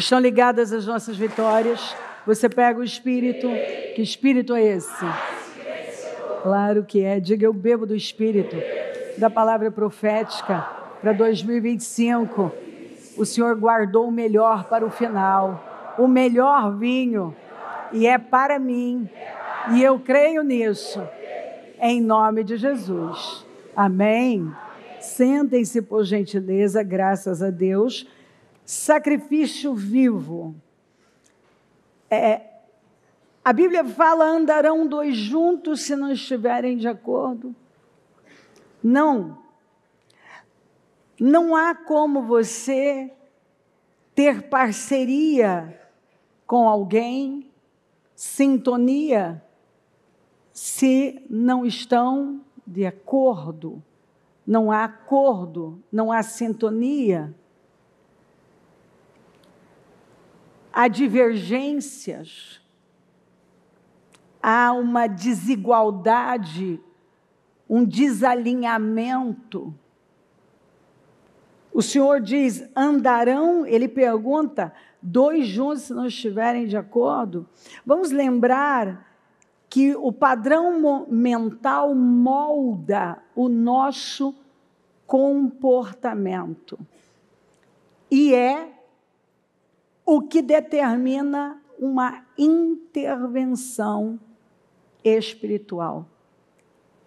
Estão ligadas as nossas vitórias? Você pega o Espírito. Que Espírito é esse? Claro que é. Diga, eu bebo do Espírito, da palavra profética para 2025. O Senhor guardou o melhor para o final, o melhor vinho, e é para mim, e eu creio nisso, em nome de Jesus. Amém? Sentem-se, por gentileza, graças a Deus. Sacrifício vivo. A Bíblia fala, andarão dois juntos se não estiverem de acordo. Não há como você ter parceria com alguém, sintonia, se não estão de acordo. Não há acordo, não há sintonia. Há divergências. Há uma desigualdade, um desalinhamento. O Senhor diz, andarão, ele pergunta, dois juntos se não estiverem de acordo. Vamos lembrar que o padrão mental molda o nosso comportamento. E é o que determina uma intervenção espiritual,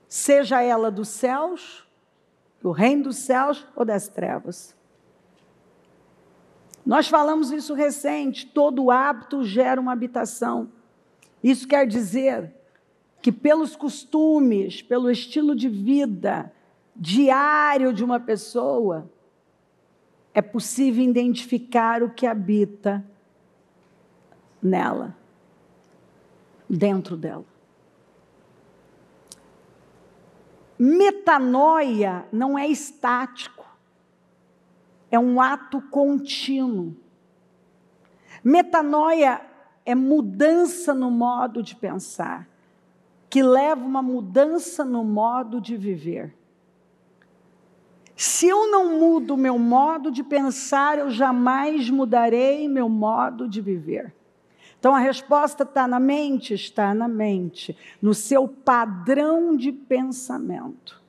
seja ela dos céus, do reino dos céus ou das trevas. Nós falamos isso recente, todo hábito gera uma habitação. Isso quer dizer que pelos costumes, pelo estilo de vida diário de uma pessoa, é possível identificar o que habita nela, dentro dela. Metanoia não é estático, é um ato contínuo. Metanoia é mudança no modo de pensar, que leva uma mudança no modo de viver. Se eu não mudo meu modo de pensar, eu jamais mudarei meu modo de viver. Então, a resposta está na mente? Está na mente, no seu padrão de pensamento.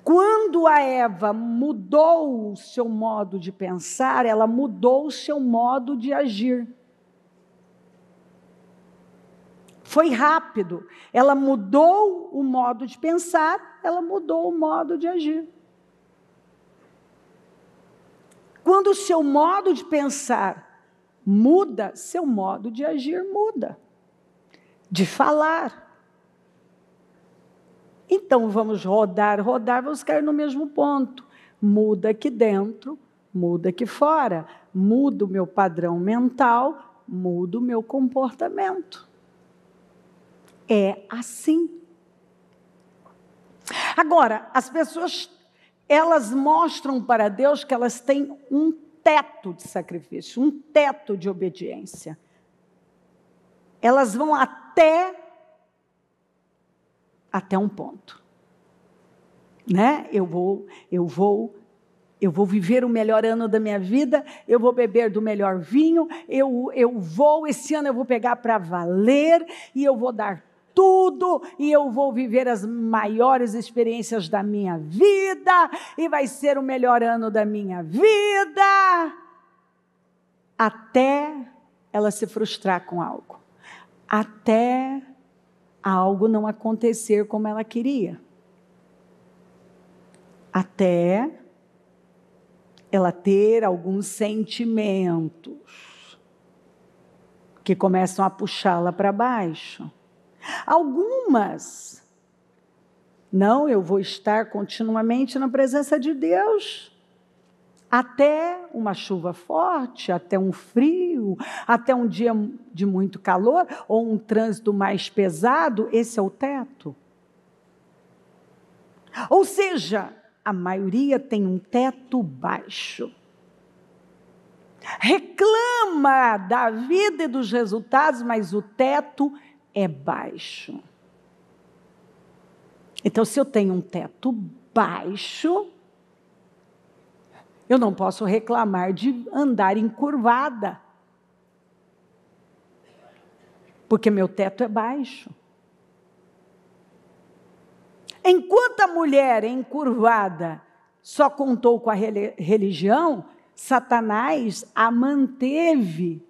Quando a Eva mudou o seu modo de pensar, ela mudou o seu modo de agir. Foi rápido. Ela mudou o modo de pensar, ela mudou o modo de agir. Quando o seu modo de pensar muda, seu modo de agir muda, de falar. Então vamos rodar, vamos cair no mesmo ponto. Muda aqui dentro, muda aqui fora. Muda o meu padrão mental, muda o meu comportamento. É assim. Agora, as pessoas, elas mostram para Deus que elas têm um teto de sacrifício, um teto de obediência. Elas vão até um ponto, né? Eu vou viver o melhor ano da minha vida, eu vou beber do melhor vinho, esse ano eu vou pegar para valer, e eu vou dar tudo, e eu vou viver as maiores experiências da minha vida, e vai ser o melhor ano da minha vida, até ela se frustrar com algo, até algo não acontecer como ela queria, até ela ter alguns sentimentos que começam a puxá-la para baixo. Algumas, não, eu vou estar continuamente na presença de Deus, até uma chuva forte, até um frio, até um dia de muito calor, ou um trânsito mais pesado, esse é o teto. Ou seja, a maioria tem um teto baixo. Reclama da vida e dos resultados, mas o teto é baixo. Então, se eu tenho um teto baixo, Eu não posso reclamar de andar encurvada, porque meu teto é baixo. Enquanto a mulher encurvada só contou com a religião, Satanás a manteve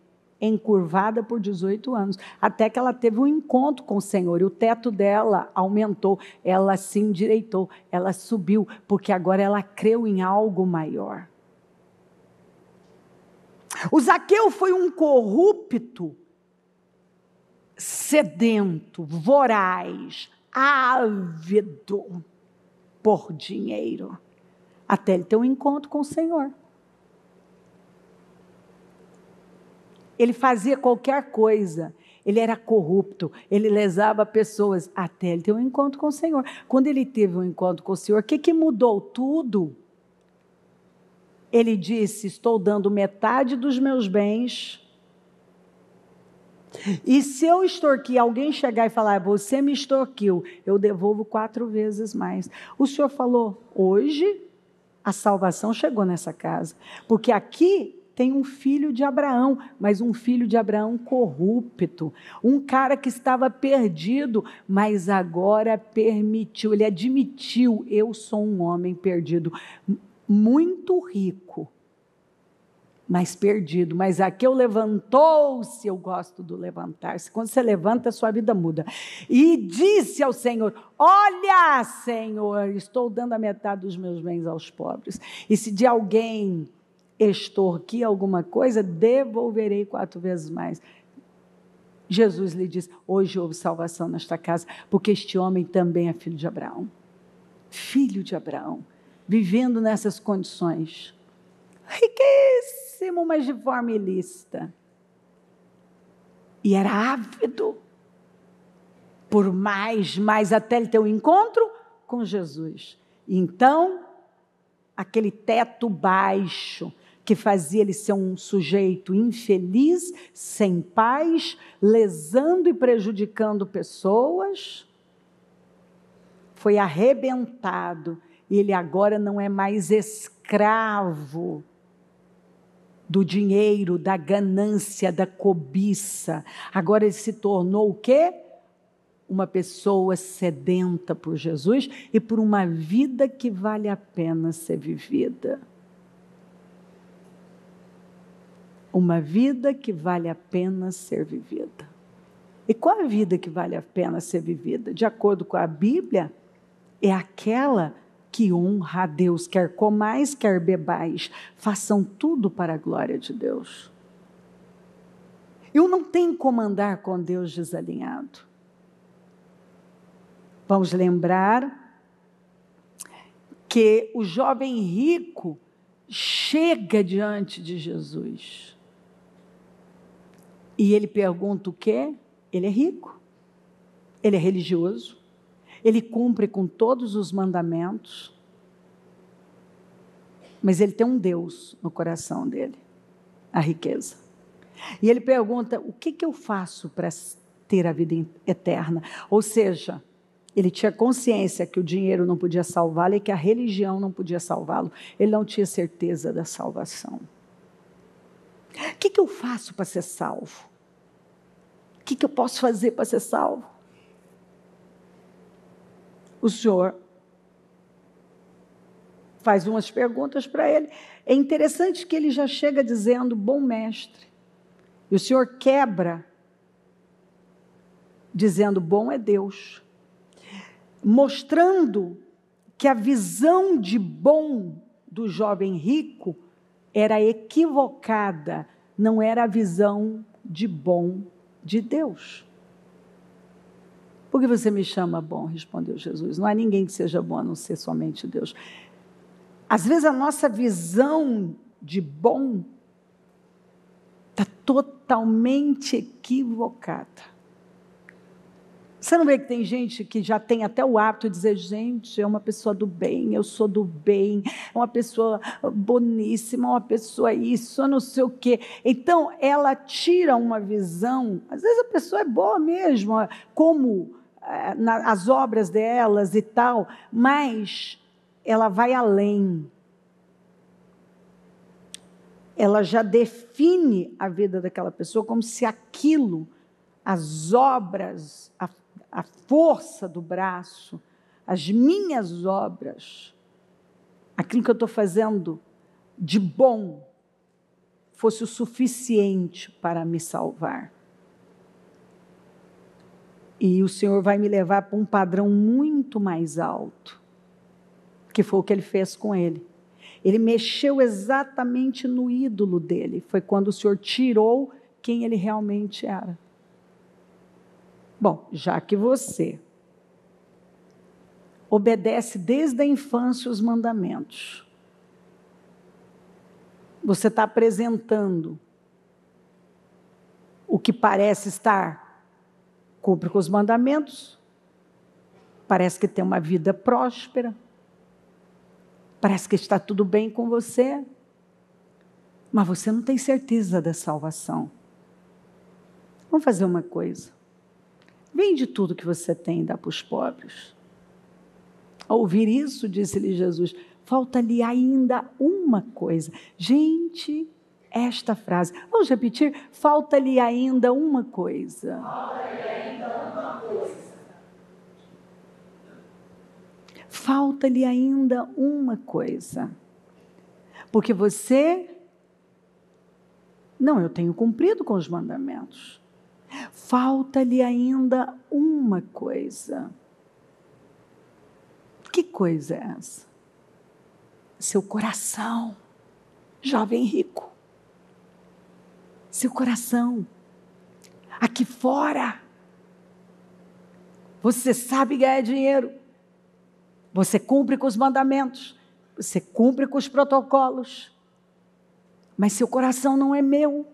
encurvada por 18 anos, até que ela teve um encontro com o Senhor, e o teto dela aumentou, ela se endireitou, ela subiu, porque agora ela creu em algo maior. O Zaqueu foi um corrupto, sedento, voraz, ávido por dinheiro, até ele ter um encontro com o Senhor. Ele fazia qualquer coisa, ele era corrupto, ele lesava pessoas, até ele ter um encontro com o Senhor. Quando ele teve um encontro com o Senhor, o que mudou tudo? Ele disse: estou dando metade dos meus bens, e se eu extorquir, alguém chegar e falar, você me extorquiu, eu devolvo 4 vezes mais. O Senhor falou, hoje a salvação chegou nessa casa, porque aqui tem um filho de Abraão, mas um filho de Abraão corrupto, um cara que estava perdido, mas agora permitiu, ele admitiu, eu sou um homem perdido, muito rico, mas perdido, mas Zaqueu levantou-se, eu gosto do levantar-se, quando você levanta, a sua vida muda, e disse ao Senhor, olha Senhor, estou dando a metade dos meus bens aos pobres, e se de alguém extorquir alguma coisa, devolverei 4 vezes mais. Jesus lhe disse, hoje houve salvação nesta casa, porque este homem também é filho de Abraão, vivendo nessas condições, riquíssimo, mas de forma ilícita, e era ávido por mais, até ele ter um encontro com Jesus. Então, aquele teto baixo, que fazia ele ser um sujeito infeliz, sem paz, lesando e prejudicando pessoas, foi arrebentado, e ele agora não é mais escravo do dinheiro, da ganância, da cobiça. Agora ele se tornou o quê? Uma pessoa sedenta por Jesus e por uma vida que vale a pena ser vivida. Uma vida que vale a pena ser vivida. E qual a vida que vale a pena ser vivida? De acordo com a Bíblia, é aquela que honra a Deus, quer comais, quer bebais, façam tudo para a glória de Deus. Eu não tenho como andar com Deus desalinhado. Vamos lembrar que o jovem rico chega diante de Jesus. E ele pergunta o quê? Ele é rico, ele é religioso, ele cumpre com todos os mandamentos, mas ele tem um Deus no coração dele, a riqueza. E ele pergunta, o que eu faço para ter a vida eterna? Ou seja, ele tinha consciência que o dinheiro não podia salvá-lo e que a religião não podia salvá-lo. Ele não tinha certeza da salvação. O que eu faço para ser salvo? O que eu posso fazer para ser salvo? O Senhor faz umas perguntas para ele. É interessante que ele já chega dizendo, bom mestre. E o Senhor quebra, dizendo, bom é Deus. Mostrando que a visão de bom do jovem rico era equivocada, não era a visão de bom de Deus. Por que você me chama bom? Respondeu Jesus. Não há ninguém que seja bom a não ser somente Deus. Às vezes a nossa visão de bom está totalmente equivocada. Você não vê que tem gente que já tem até o hábito de dizer, gente, é uma pessoa do bem, eu sou do bem, é uma pessoa boníssima, uma pessoa isso, eu não sei o quê. Então, ela tira uma visão, às vezes a pessoa é boa mesmo, como as obras delas e tal, mas ela vai além. ela já define a vida daquela pessoa como se aquilo, as obras, a força do braço, as minhas obras, aquilo que eu estou fazendo de bom, fosse o suficiente para me salvar. E o Senhor vai me levar para um padrão muito mais alto, que foi o que Ele fez com ele. Ele mexeu exatamente no ídolo dele. Foi quando o Senhor tirou quem ele realmente era. Bom, já que você obedece desde a infância os mandamentos, você está apresentando o que parece estar, cumpre com os mandamentos, parece que tem uma vida próspera, parece que está tudo bem com você, mas você não tem certeza da salvação. Vamos fazer uma coisa. Vende tudo que você tem e dá para os pobres. Ao ouvir isso, disse-lhe Jesus, falta-lhe ainda uma coisa. Gente, esta frase, vamos repetir? Falta-lhe ainda uma coisa. Falta-lhe ainda uma coisa. Falta-lhe ainda uma coisa. Porque você... Não, eu tenho cumprido com os mandamentos. Falta-lhe ainda uma coisa. Que coisa é essa? Seu coração, jovem rico. Seu coração. Aqui fora. Você sabe ganhar dinheiro. Você cumpre com os mandamentos. Você cumpre com os protocolos. Mas seu coração não é meu.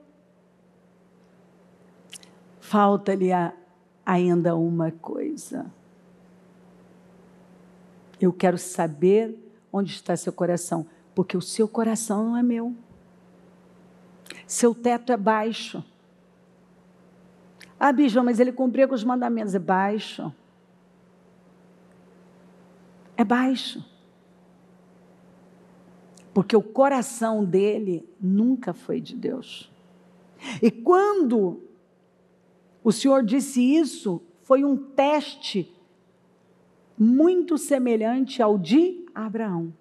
Falta-lhe ainda uma coisa. Eu quero saber onde está seu coração, porque o seu coração não é meu. Seu teto é baixo. Ah, Bijão, mas ele cumpria com os mandamentos. É baixo. É baixo. Porque o coração dele nunca foi de Deus. E quando o Senhor disse isso, foi um teste muito semelhante ao de Abraão.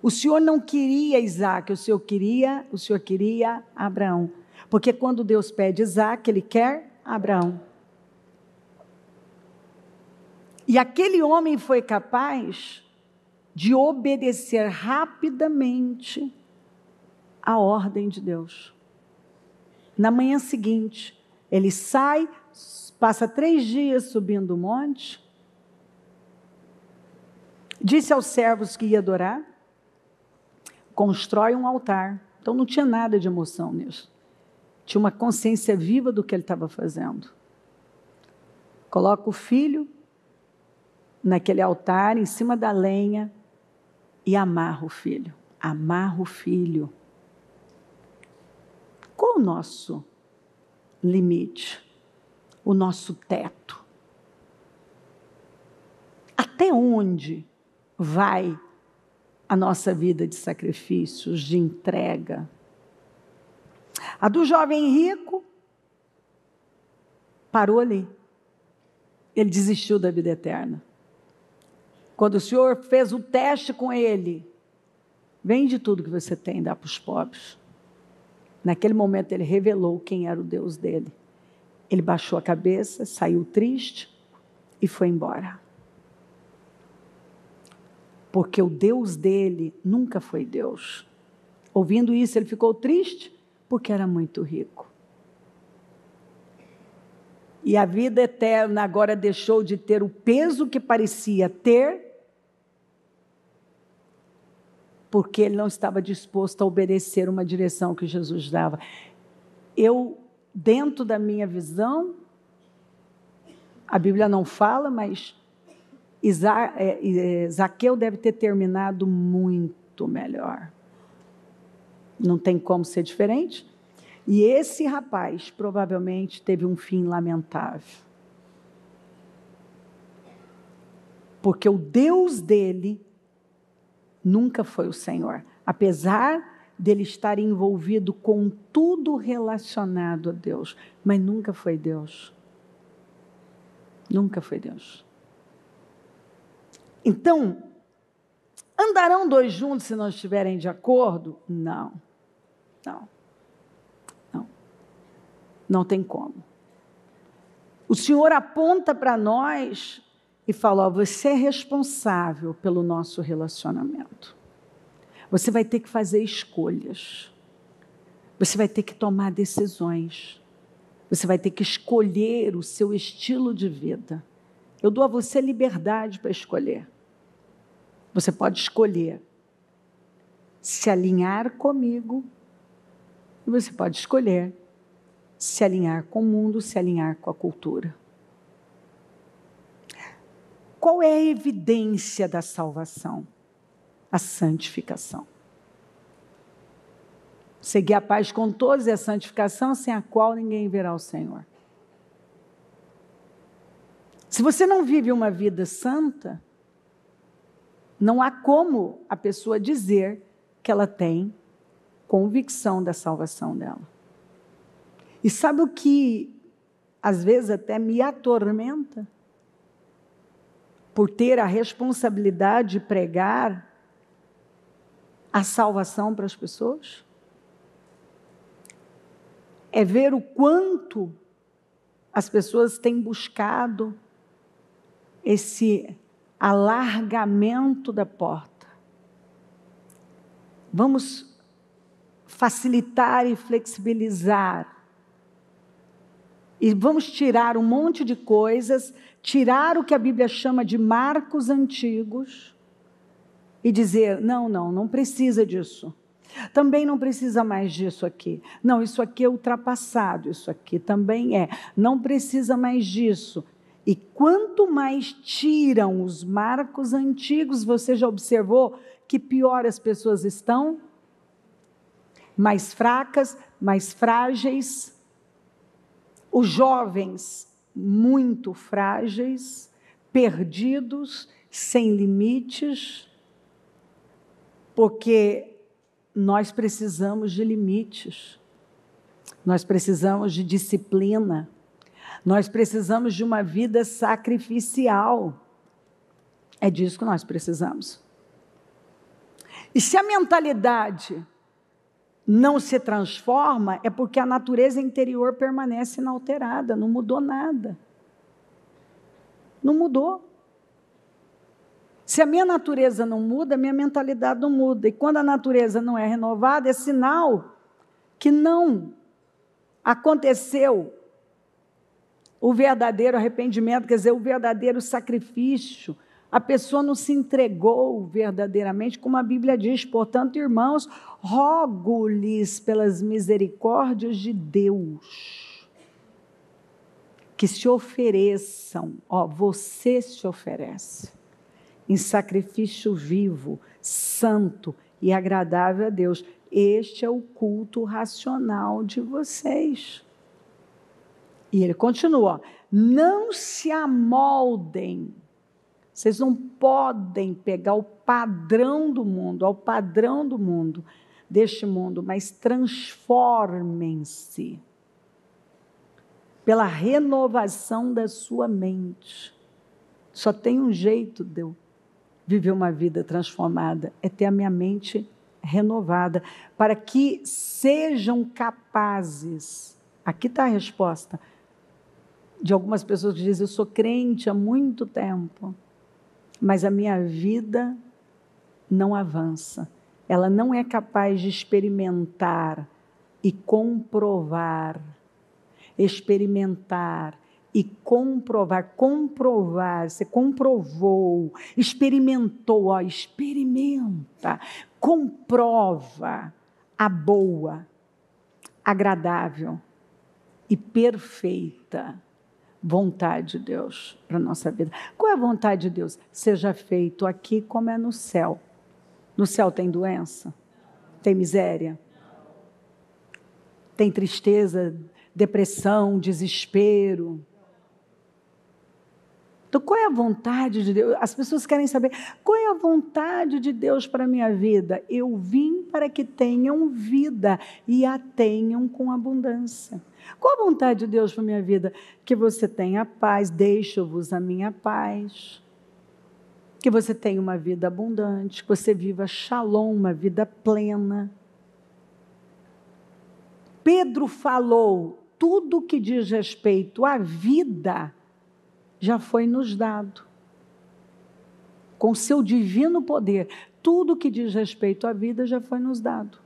O Senhor não queria Isaac, o Senhor queria Abraão. Porque quando Deus pede Isaac, Ele quer Abraão. E aquele homem foi capaz de obedecer rapidamente a ordem de Deus. Na manhã seguinte, ele sai, passa 3 dias subindo o monte, disse aos servos que ia adorar, constrói um altar. Então não tinha nada de emoção nisso. Tinha uma consciência viva do que ele estava fazendo. Coloca o filho naquele altar, em cima da lenha, e amarra o filho. Amarra o filho. Qual o nosso limite? O nosso teto? Até onde vai a nossa vida de sacrifícios, de entrega? A do jovem rico parou ali. Ele desistiu da vida eterna. Quando o Senhor fez o teste com ele, vende tudo que você tem e dá para os pobres. Naquele momento ele revelou quem era o Deus dele. Ele baixou a cabeça, saiu triste e foi embora. Porque o Deus dele nunca foi Deus. Ouvindo isso, ele ficou triste porque era muito rico. E a vida eterna agora deixou de ter o peso que parecia ter, porque ele não estava disposto a obedecer uma direção que Jesus dava. Dentro da minha visão, a Bíblia não fala, mas Zaqueu deve ter terminado muito melhor. Não tem como ser diferente. E esse rapaz provavelmente teve um fim lamentável. Porque o Deus dele nunca foi o Senhor. Apesar dele estar envolvido com tudo relacionado a Deus, mas nunca foi Deus. Nunca foi Deus. Então, andarão dois juntos se não estiverem de acordo? Não. Não tem como. O Senhor aponta para nós e fala, você é responsável pelo nosso relacionamento. Você vai ter que fazer escolhas. Você vai ter que tomar decisões. Você vai ter que escolher o seu estilo de vida. Eu dou a você liberdade para escolher. Você pode escolher se alinhar comigo, e você pode escolher se alinhar com o mundo, se alinhar com a cultura. Qual é a evidência da salvação? A santificação. Seguir a paz com todos é a santificação, sem a qual ninguém verá o Senhor. Se você não vive uma vida santa, não há como a pessoa dizer que ela tem convicção da salvação dela. E sabe o que, às vezes, até me atormenta? Por ter a responsabilidade de pregar a salvação para as pessoas? É ver o quanto as pessoas têm buscado esse alargamento da porta. Vamos facilitar e flexibilizar. E vamos tirar um monte de coisas, tirar o que a Bíblia chama de marcos antigos e dizer, não precisa disso. Também não precisa mais disso aqui. Não, isso aqui é ultrapassado, isso aqui também é. Não precisa mais disso. E quanto mais tiram os marcos antigos, você já observou que pior as pessoas estão? Mais fracas, mais frágeis. Os jovens, muito frágeis, perdidos, sem limites, porque nós precisamos de limites, nós precisamos de disciplina, nós precisamos de uma vida sacrificial. É disso que nós precisamos. E se a mentalidade não se transforma, é porque a natureza interior permanece inalterada, não mudou nada. Não mudou. Se a minha natureza não muda, a minha mentalidade não muda. E quando a natureza não é renovada, é sinal que não aconteceu o verdadeiro arrependimento, quer dizer, o verdadeiro sacrifício. A pessoa não se entregou verdadeiramente, como a Bíblia diz. Portanto, irmãos, rogo-lhes pelas misericórdias de Deus, que se ofereçam, você se oferece, em sacrifício vivo, santo e agradável a Deus. Este é o culto racional de vocês. E ele continua, não se amoldem. Vocês não podem pegar o padrão do mundo, ao padrão do mundo, deste mundo, mas transformem-se pela renovação da sua mente. Só tem um jeito de eu viver uma vida transformada, é ter a minha mente renovada, para que sejam capazes, aqui está a resposta, de algumas pessoas que dizem, eu sou crente há muito tempo, mas a minha vida não avança. Ela não é capaz de experimentar e comprovar. Experimentar e comprovar. Comprovar, você comprovou, experimentou, experimenta, comprova a boa, agradável e perfeita vontade de Deus para a nossa vida. Qual é a vontade de Deus? Seja feito aqui como é no céu. No céu tem doença? Tem miséria? Tem tristeza, depressão, desespero? Então, qual é a vontade de Deus? As pessoas querem saber, qual é a vontade de Deus para a minha vida? Eu vim para que tenham vida e a tenham com abundância. Qual a vontade de Deus para a minha vida? Que você tenha paz, deixo-vos a minha paz. Que você tenha uma vida abundante, que você viva shalom, uma vida plena. Pedro falou, tudo que diz respeito à vida já foi nos dado. Com seu divino poder, tudo que diz respeito à vida já foi nos dado.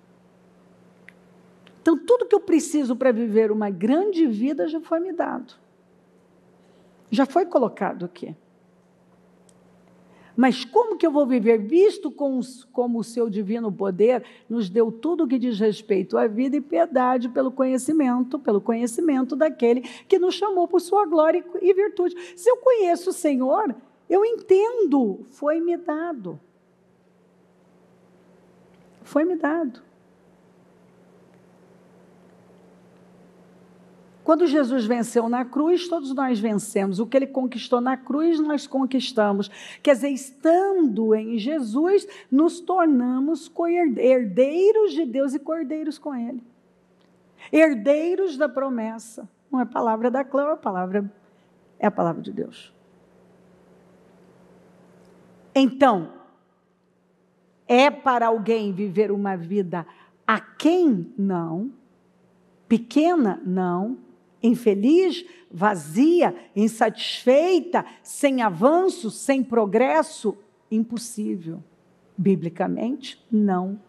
Então, tudo que eu preciso para viver uma grande vida já foi me dado. Já foi colocado aqui. Mas como que eu vou viver? Visto como o seu divino poder nos deu tudo que diz respeito à vida e piedade pelo conhecimento daquele que nos chamou por sua glória e virtude. Se eu conheço o Senhor, eu entendo, foi-me dado. Foi-me dado. Quando Jesus venceu na cruz, todos nós vencemos. O que ele conquistou na cruz, nós conquistamos. Quer dizer, estando em Jesus, nos tornamos herdeiros de Deus e cordeiros com ele. Herdeiros da promessa. Não é palavra da Clã, é a palavra de Deus. Então, é para alguém viver uma vida aquém? Não. Pequena? Não. Infeliz, vazia, insatisfeita, sem avanço, sem progresso? Impossível. Biblicamente, não.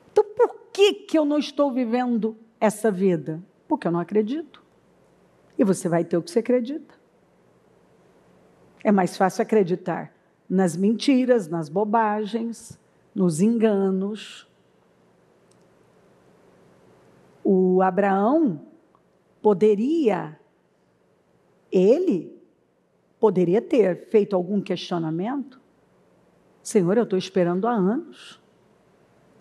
Então, por que eu não estou vivendo essa vida? Porque eu não acredito. E você vai ter o que você acredita. É mais fácil acreditar nas mentiras, nas bobagens, nos enganos. O Abraão poderia ter feito algum questionamento. Senhor, eu estou esperando há anos.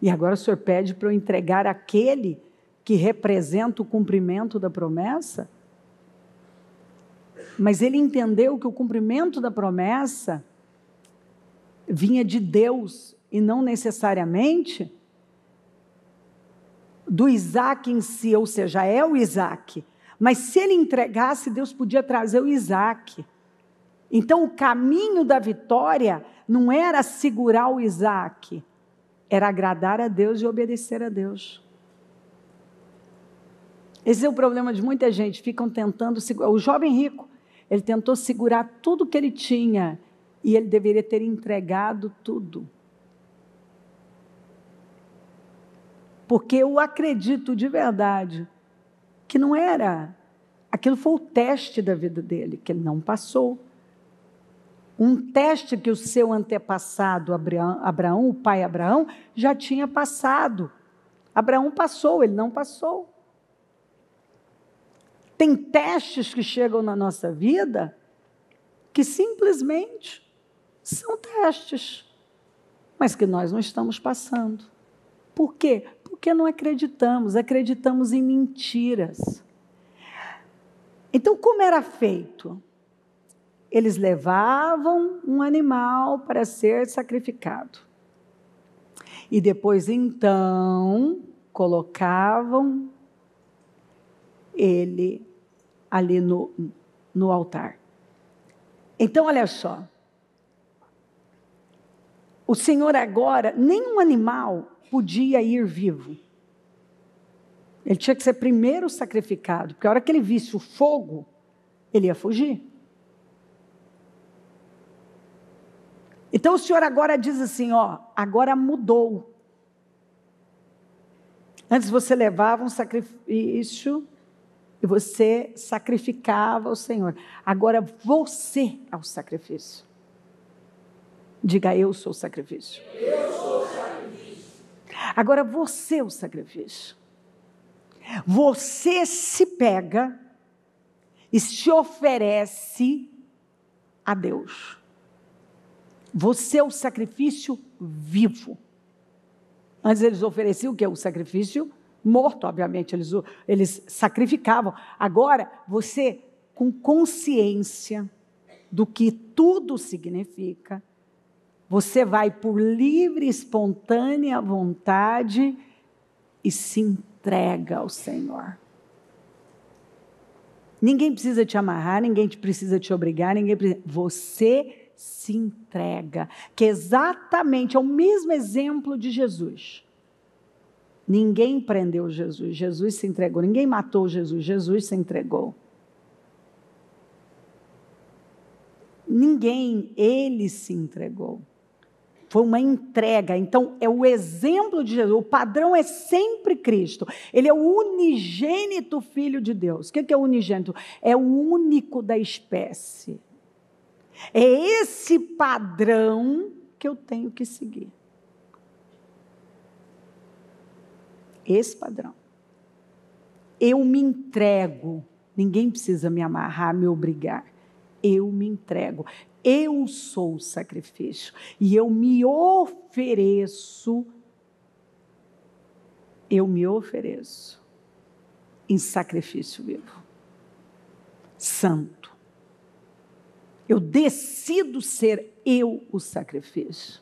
E agora o Senhor pede para eu entregar aquele que representa o cumprimento da promessa? Mas ele entendeu que o cumprimento da promessa vinha de Deus e não necessariamente do Isaac em si, ou seja, é o Isaac. Mas se ele entregasse, Deus podia trazer o Isaac. Então o caminho da vitória não era segurar o Isaac, era agradar a Deus e obedecer a Deus. Esse é o problema de muita gente, ficam tentando segurar. O jovem rico, ele tentou segurar tudo que ele tinha e ele deveria ter entregado tudo. Porque eu acredito de verdade que não era, aquilo foi o teste da vida dele, que ele não passou. Um teste que o seu antepassado Abraão, o pai Abraão, já tinha passado. Abraão passou, ele não passou. Tem testes que chegam na nossa vida que simplesmente são testes, mas que nós não estamos passando. Por quê? Porque não acreditamos em mentiras. Então, como era feito? Eles levavam um animal para ser sacrificado. E depois, então, colocavam ele ali no altar. Então, olha só. O Senhor agora, nenhum animal podia ir vivo. Ele tinha que ser primeiro sacrificado, porque a hora que ele visse o fogo, ele ia fugir. Então o Senhor agora diz assim, agora mudou. Antes você levava um sacrifício e você sacrificava o Senhor. Agora você é o sacrifício. Diga, eu sou o sacrifício. Eu sou o sacrifício. Agora você é o sacrifício. Você se pega e se oferece a Deus. Você é o sacrifício vivo. Antes eles ofereciam o que? O sacrifício morto, obviamente, eles sacrificavam. Agora você com consciência do que tudo significa, você vai por livre e espontânea vontade e se entrega ao Senhor. Ninguém precisa te amarrar, ninguém precisa te obrigar, você se entrega, que exatamente é o mesmo exemplo de Jesus. Ninguém prendeu Jesus, Jesus se entregou. Ninguém matou Jesus, Jesus se entregou. Ninguém, ele se entregou. Foi uma entrega. Então, é o exemplo de Jesus. O padrão é sempre Cristo. Ele é o unigênito Filho de Deus. O que é o unigênito? É o único da espécie. É esse padrão que eu tenho que seguir. Esse padrão. Eu me entrego. Ninguém precisa me amarrar, me obrigar. Eu me entrego. Eu sou o sacrifício. E eu me ofereço. Eu me ofereço em sacrifício vivo. Santo. Eu decido ser eu o sacrifício.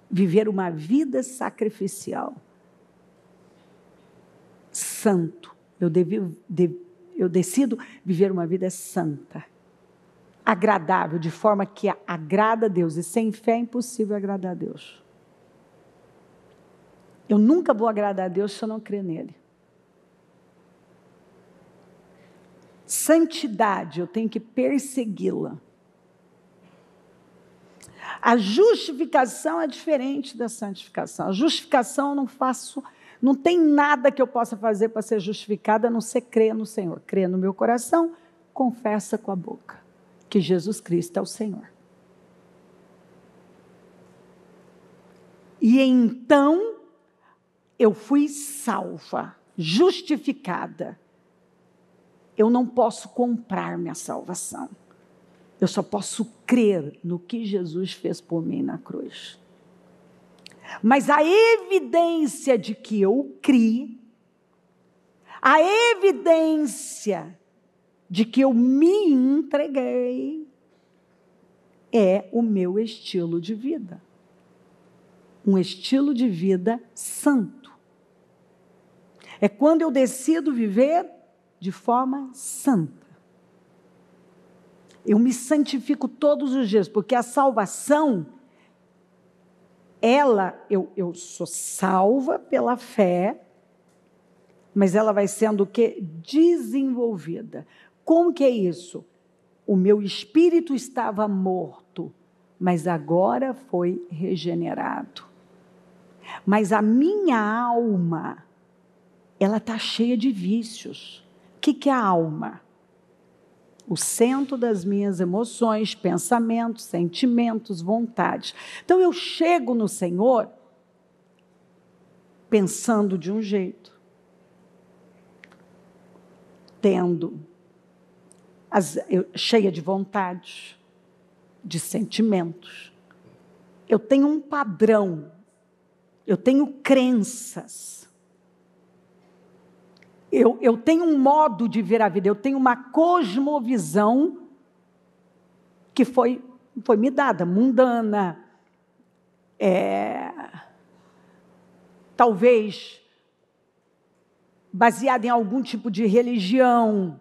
Viver uma vida sacrificial. Santo. Eu decido viver uma vida santa. Agradável, de forma que agrada a Deus. E sem fé é impossível agradar a Deus. Eu nunca vou agradar a Deus se eu não crer nele. Santidade, eu tenho que persegui-la. A justificação é diferente da santificação. A justificação eu não faço, não tem nada que eu possa fazer para ser justificada, a não ser crer no Senhor. Crer no meu coração, confessa com a boca que Jesus Cristo é o Senhor. E então, eu fui salva, justificada. Eu não posso comprar minha salvação. Eu só posso crer no que Jesus fez por mim na cruz. Mas a evidência de que eu criei, a evidência de que eu me entreguei, é o meu estilo de vida. Um estilo de vida santo. É quando eu decido viver de forma santa. Eu me santifico todos os dias, porque a salvação, eu sou salva pela fé, mas ela vai sendo o quê? Desenvolvida. Como que é isso? O meu espírito estava morto, mas agora foi regenerado. Mas a minha alma, ela está cheia de vícios. O que é a alma? O centro das minhas emoções, pensamentos, sentimentos, vontades. Então eu chego no Senhor pensando de um jeito, cheia de vontades, de sentimentos. Eu tenho um padrão, eu tenho crenças. Eu tenho um modo de ver a vida, eu tenho uma cosmovisão que foi me dada, mundana, talvez baseada em algum tipo de religião.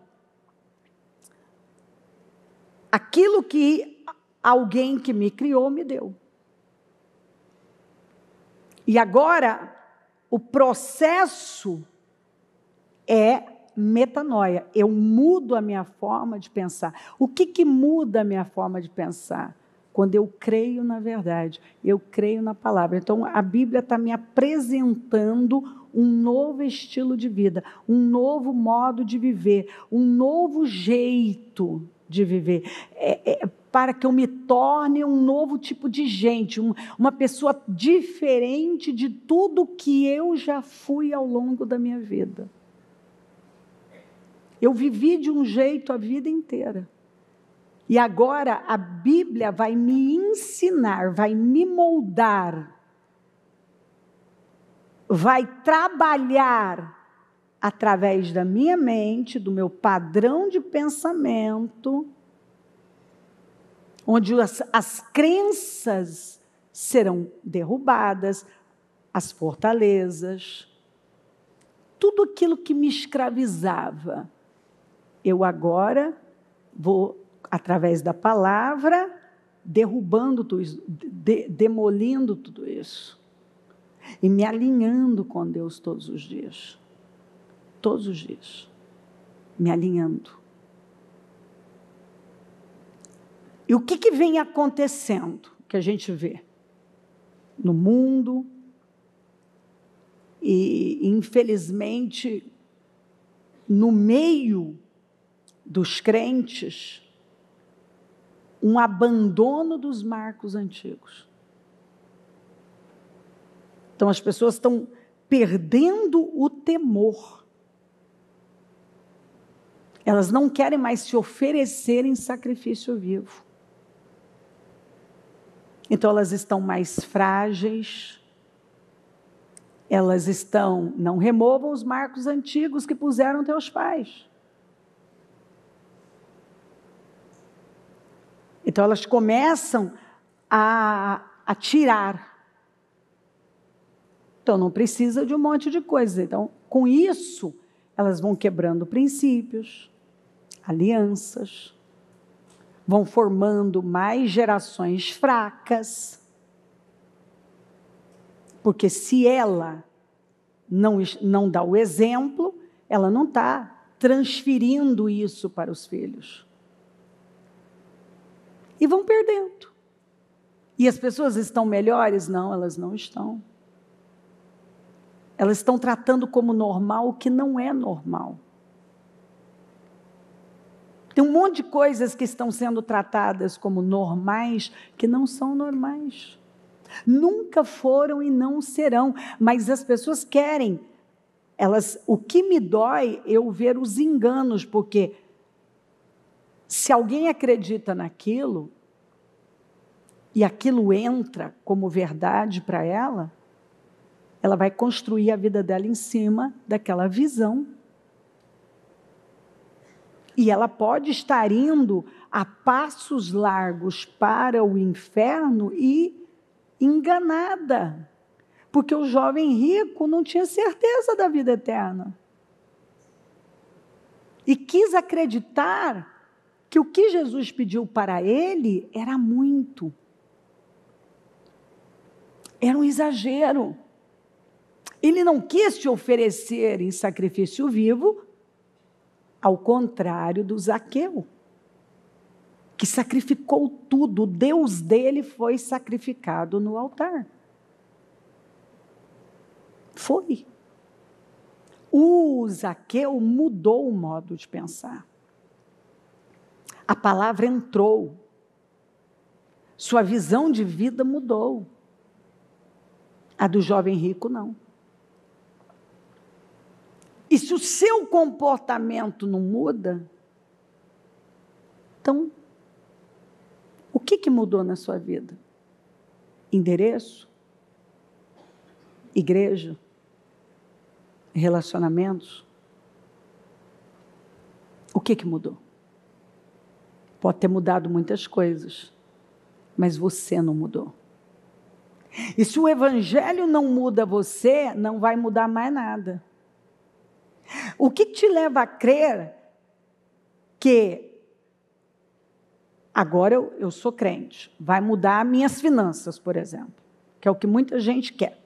Aquilo que alguém que me criou me deu. E agora, o processo é metanoia. Eu mudo a minha forma de pensar. O que muda a minha forma de pensar? Quando eu creio na verdade, eu creio na palavra. Então, a Bíblia está me apresentando um novo estilo de vida, um novo modo de viver, um novo jeito de viver, para que eu me torne um novo tipo de gente, uma pessoa diferente de tudo que eu já fui ao longo da minha vida. Eu vivi de um jeito a vida inteira. E agora a Bíblia vai me ensinar, vai me moldar, vai trabalhar através da minha mente, do meu padrão de pensamento, onde as crenças serão derrubadas, as fortalezas, tudo aquilo que me escravizava. Eu agora vou, através da palavra, derrubando tudo isso, demolindo tudo isso. E me alinhando com Deus todos os dias. Todos os dias. Me alinhando. E o que vem acontecendo, que a gente vê no mundo, e infelizmente no meio dos crentes, um abandono dos marcos antigos. Então as pessoas estão perdendo o temor. Elas não querem mais se oferecer em sacrifício vivo. Então elas estão mais frágeis, elas não removam os marcos antigos que puseram teus pais. Então elas começam a tirar. Então não precisa de um monte de coisa. Então, com isso, elas vão quebrando princípios, alianças, vão formando mais gerações fracas. Porque se ela não dá o exemplo, ela não está transferindo isso para os filhos. E vão perdendo. E as pessoas estão melhores? Não, elas não estão. Elas estão tratando como normal o que não é normal. Tem um monte de coisas que estão sendo tratadas como normais que não são normais. Nunca foram e não serão, mas as pessoas querem. O que me dói é eu ver os enganos, porque se alguém acredita naquilo, e aquilo entra como verdade para ela, ela vai construir a vida dela em cima daquela visão. E ela pode estar indo a passos largos para o inferno e enganada, porque o jovem rico não tinha certeza da vida eterna. E quis acreditar que o que Jesus pediu para ele era muito. Era um exagero. Ele não quis te oferecer em sacrifício vivo, ao contrário do Zaqueu, que sacrificou tudo. O Deus dele foi sacrificado no altar. Foi. O Zaqueu mudou o modo de pensar. A palavra entrou. Sua visão de vida mudou. A do jovem rico, não. E se o seu comportamento não muda, então, o que mudou na sua vida? Endereço? Igreja? Relacionamentos? O que mudou? Pode ter mudado muitas coisas, mas você não mudou. E se o evangelho não muda você, não vai mudar mais nada. O que te leva a crer que agora eu sou crente, vai mudar minhas finanças, por exemplo, que é o que muita gente quer,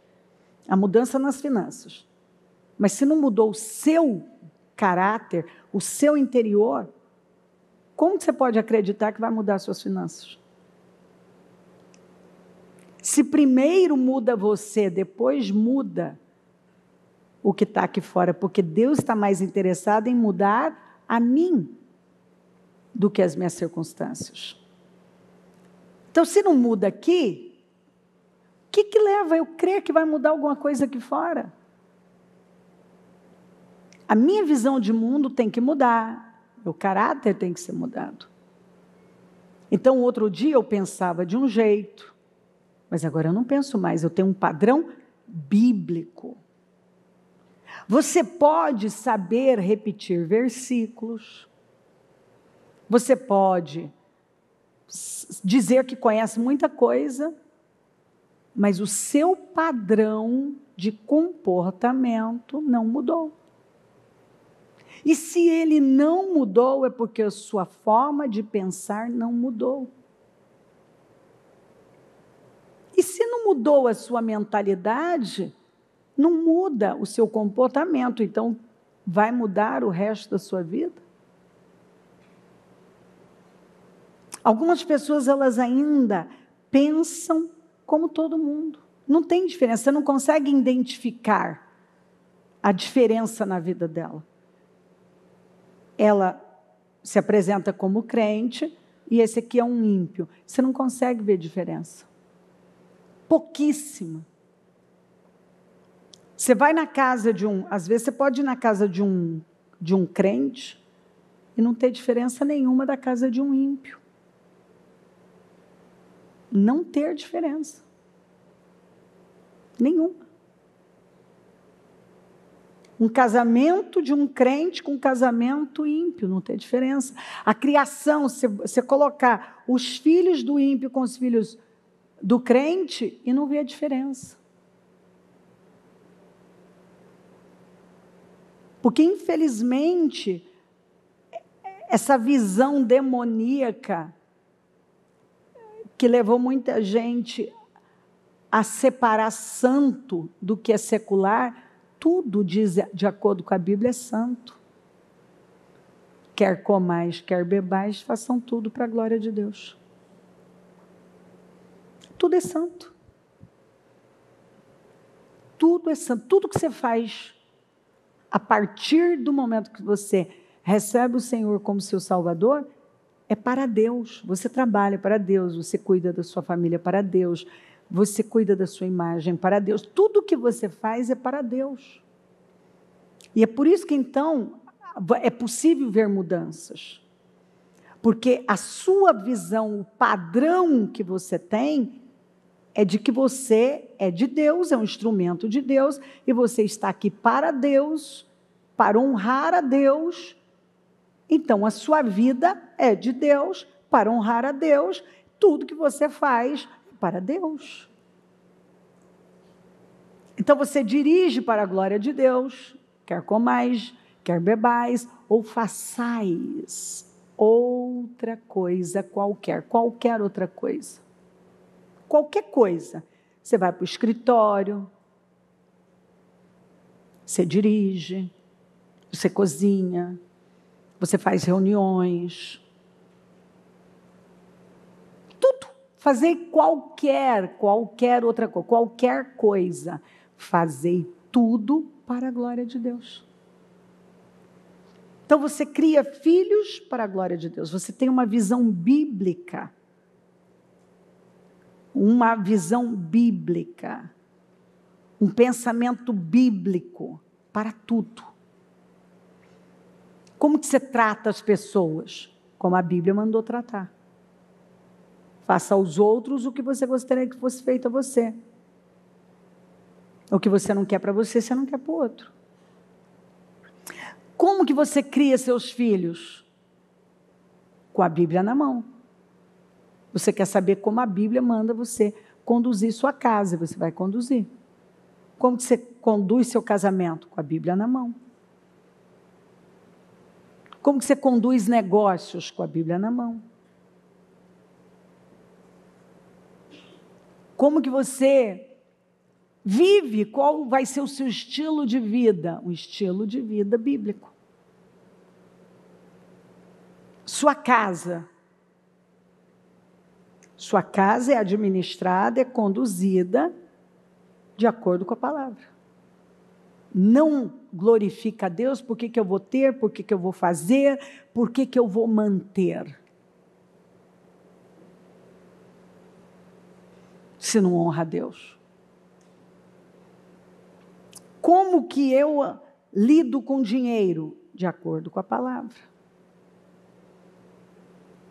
a mudança nas finanças. Mas se não mudou o seu caráter, o seu interior, como você pode acreditar que vai mudar suas finanças? Se primeiro muda você, depois muda o que está aqui fora, porque Deus está mais interessado em mudar a mim do que as minhas circunstâncias. Então, se não muda aqui, o que leva eu crer que vai mudar alguma coisa aqui fora? A minha visão de mundo tem que mudar, meu caráter tem que ser mudado. Então, outro dia eu pensava de um jeito, mas agora eu não penso mais, eu tenho um padrão bíblico. Você pode saber repetir versículos, você pode dizer que conhece muita coisa, mas o seu padrão de comportamento não mudou. E se ele não mudou, é porque a sua forma de pensar não mudou. E se não mudou a sua mentalidade, não muda o seu comportamento, então vai mudar o resto da sua vida? Algumas pessoas, elas ainda pensam como todo mundo. Não tem diferença, você não consegue identificar a diferença na vida dela. Ela se apresenta como crente e esse aqui é um ímpio. Você não consegue ver diferença. Pouquíssima. Você vai na casa às vezes você pode ir na casa de um crente e não ter diferença nenhuma da casa de um ímpio. Não ter diferença. Nenhuma. Um casamento de um crente com um casamento ímpio, não tem diferença. A criação, se você colocar os filhos do ímpio com os filhos do crente, e não vê a diferença. Porque, infelizmente, essa visão demoníaca que levou muita gente a separar santo do que é secular, tudo diz, de acordo com a Bíblia, é santo. Quer comais, quer bebais, façam tudo para a glória de Deus. Tudo é santo. Tudo é santo. Tudo que você faz, a partir do momento que você recebe o Senhor como seu Salvador, é para Deus. Você trabalha para Deus, você cuida da sua família para Deus, você cuida da sua imagem para Deus. Tudo que você faz é para Deus. E é por isso que, então, é possível ver mudanças. Porque a sua visão, o padrão que você tem, é de que você é de Deus, é um instrumento de Deus, e você está aqui para Deus, para honrar a Deus. Então, a sua vida é de Deus, para honrar a Deus. Tudo que você faz é para Deus. Então, você dirige para a glória de Deus, quer comais, quer bebais, ou façais outra coisa qualquer outra coisa. Qualquer coisa. Você vai para o escritório, você dirige, você cozinha, você faz reuniões. Tudo. Fazer qualquer outra coisa, qualquer coisa. Fazer tudo para a glória de Deus. Então você cria filhos para a glória de Deus. Você tem uma visão bíblica. Uma visão bíblica. Um pensamento bíblico para tudo. Como que você trata as pessoas? Como a Bíblia mandou tratar. Faça aos outros o que você gostaria que fosse feito a você. O que você não quer para você, você não quer para o outro. Como que você cria seus filhos? Com a Bíblia na mão. Você quer saber como a Bíblia manda você conduzir sua casa, você vai conduzir. Como que você conduz seu casamento? Com a Bíblia na mão. Como que você conduz negócios? Com a Bíblia na mão. Como que você vive? Qual vai ser o seu estilo de vida? Um estilo de vida bíblico. Sua casa. Sua casa é administrada, é conduzida de acordo com a palavra. Não glorifica a Deus por que eu vou ter, por que eu vou fazer, por que eu vou manter. Se não honra a Deus. Como que eu lido com dinheiro? De acordo com a palavra.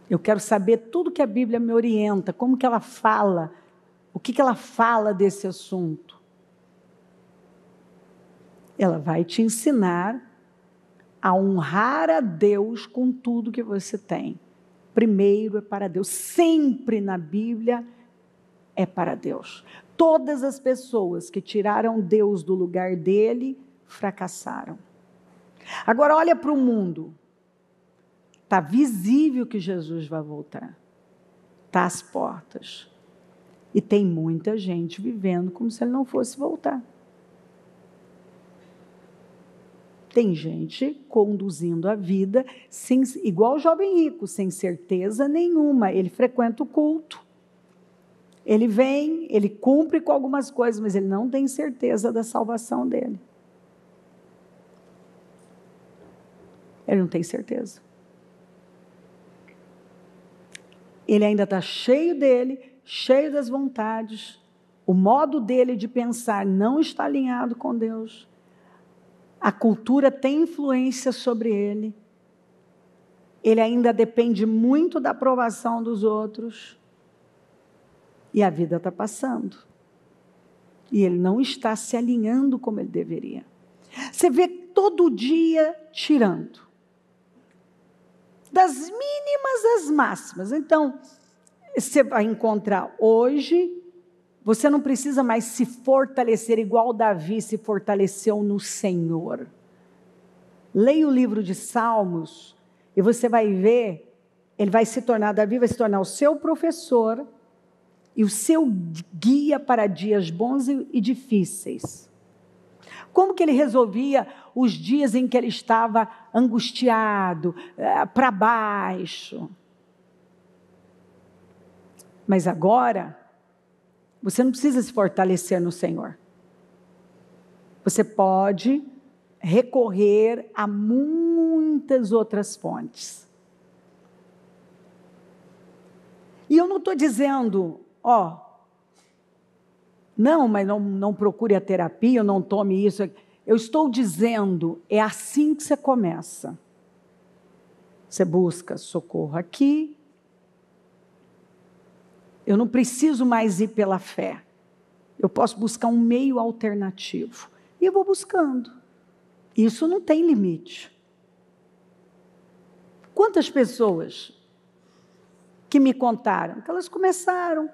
Eu quero saber tudo que a Bíblia me orienta, como que ela fala, o que ela fala desse assunto. Ela vai te ensinar a honrar a Deus com tudo que você tem. Primeiro é para Deus. Sempre na Bíblia é para Deus. Todas as pessoas que tiraram Deus do lugar dele, fracassaram. Agora olha para o mundo. Está visível que Jesus vai voltar. Está às portas. E tem muita gente vivendo como se ele não fosse voltar. Tem gente conduzindo a vida igual o jovem rico, sem certeza nenhuma. Ele frequenta o culto. Ele vem, ele cumpre com algumas coisas, mas ele não tem certeza da salvação dele. Ele não tem certeza. Ele ainda está cheio dele, cheio das vontades. O modo dele de pensar não está alinhado com Deus. A cultura tem influência sobre ele. Ele ainda depende muito da aprovação dos outros. E a vida está passando. E ele não está se alinhando como ele deveria. Você vê todo dia tirando. Das mínimas às máximas. Então, você vai encontrar hoje, você não precisa mais se fortalecer igual Davi se fortaleceu no Senhor. Leia o livro de Salmos e você vai ver, Davi vai se tornar o seu professor e o seu guia para dias bons e difíceis. Como que ele resolvia os dias em que ele estava angustiado, para baixo? Mas agora, você não precisa se fortalecer no Senhor. Você pode recorrer a muitas outras fontes. E eu não estou dizendo, não, mas não procure a terapia, não tome isso. Eu estou dizendo, é assim que você começa. Você busca socorro aqui. Eu não preciso mais ir pela fé. Eu posso buscar um meio alternativo. E eu vou buscando. Isso não tem limite. Quantas pessoas que me contaram que elas começaram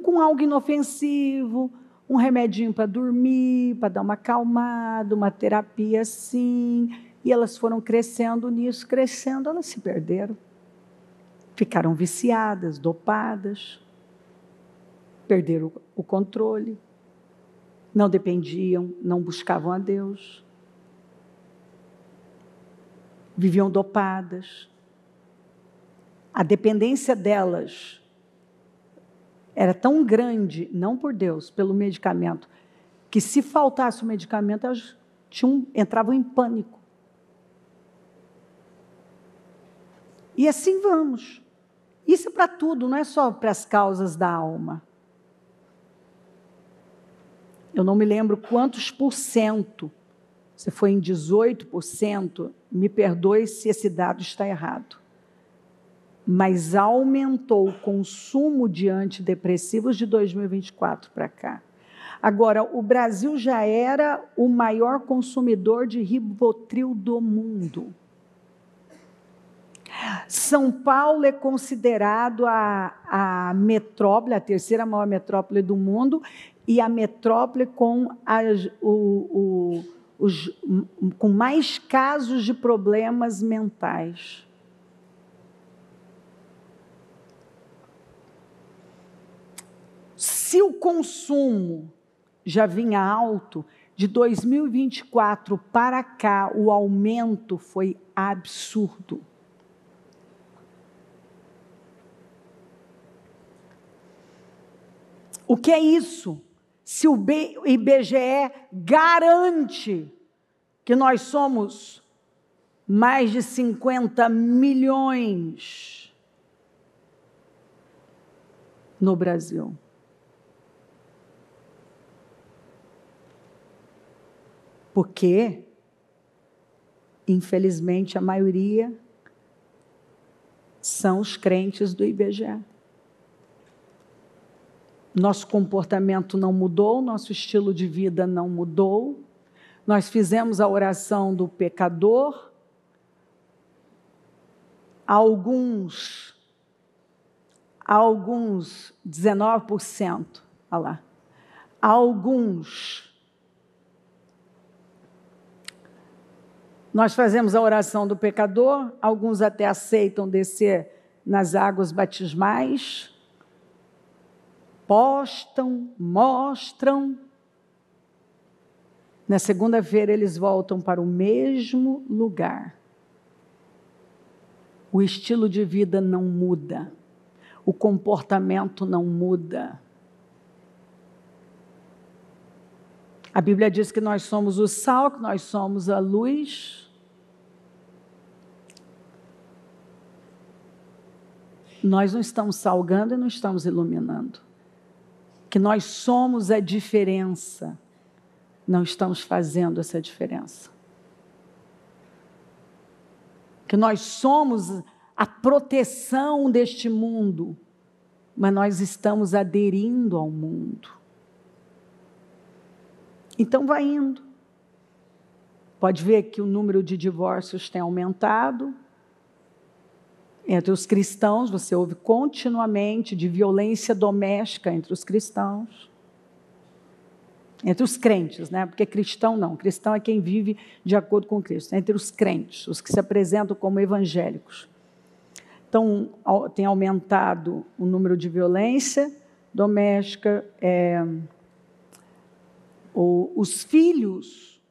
com algo inofensivo, um remedinho para dormir, para dar uma acalmada, uma terapia assim, e elas foram crescendo nisso, crescendo, elas se perderam. Ficaram viciadas, dopadas, perderam o controle, não dependiam, não buscavam a Deus, viviam dopadas. A dependência delas era tão grande, não por Deus, pelo medicamento, que se faltasse o medicamento, elas entravam em pânico. E assim vamos. Isso é para tudo, não é só para as causas da alma. Eu não me lembro quantos %, se foi em 18%, me perdoe se esse dado está errado. Mas aumentou o consumo de antidepressivos de 2024 para cá. Agora, o Brasil já era o maior consumidor de Rivotril do mundo. São Paulo é considerado a metrópole, a terceira maior metrópole do mundo, e a metrópole com mais casos de problemas mentais. Se o consumo já vinha alto, de 2024 para cá, o aumento foi absurdo. O que é isso? Se o IBGE garante que nós somos mais de 50 milhões no Brasil. Porque, infelizmente, a maioria são os crentes do IBGE. Nosso comportamento não mudou, nosso estilo de vida não mudou. Nós fizemos a oração do pecador. Alguns 19%, olha lá. Nós fazemos a oração do pecador, alguns até aceitam descer nas águas batismais, postam, mostram. Na segunda-feira eles voltam para o mesmo lugar. O estilo de vida não muda, o comportamento não muda. A Bíblia diz que nós somos o sal, que nós somos a luz. Nós não estamos salgando e não estamos iluminando. Que nós somos a diferença. Não estamos fazendo essa diferença. Que nós somos a proteção deste mundo, mas nós estamos aderindo ao mundo. Então vai indo. Pode ver que o número de divórcios tem aumentado. Entre os cristãos, você ouve continuamente de violência doméstica entre os cristãos. Entre os crentes, né? Porque cristão não. Cristão é quem vive de acordo com Cristo. Entre os crentes, os que se apresentam como evangélicos. Então, tem aumentado o número de violência doméstica. Os filhos,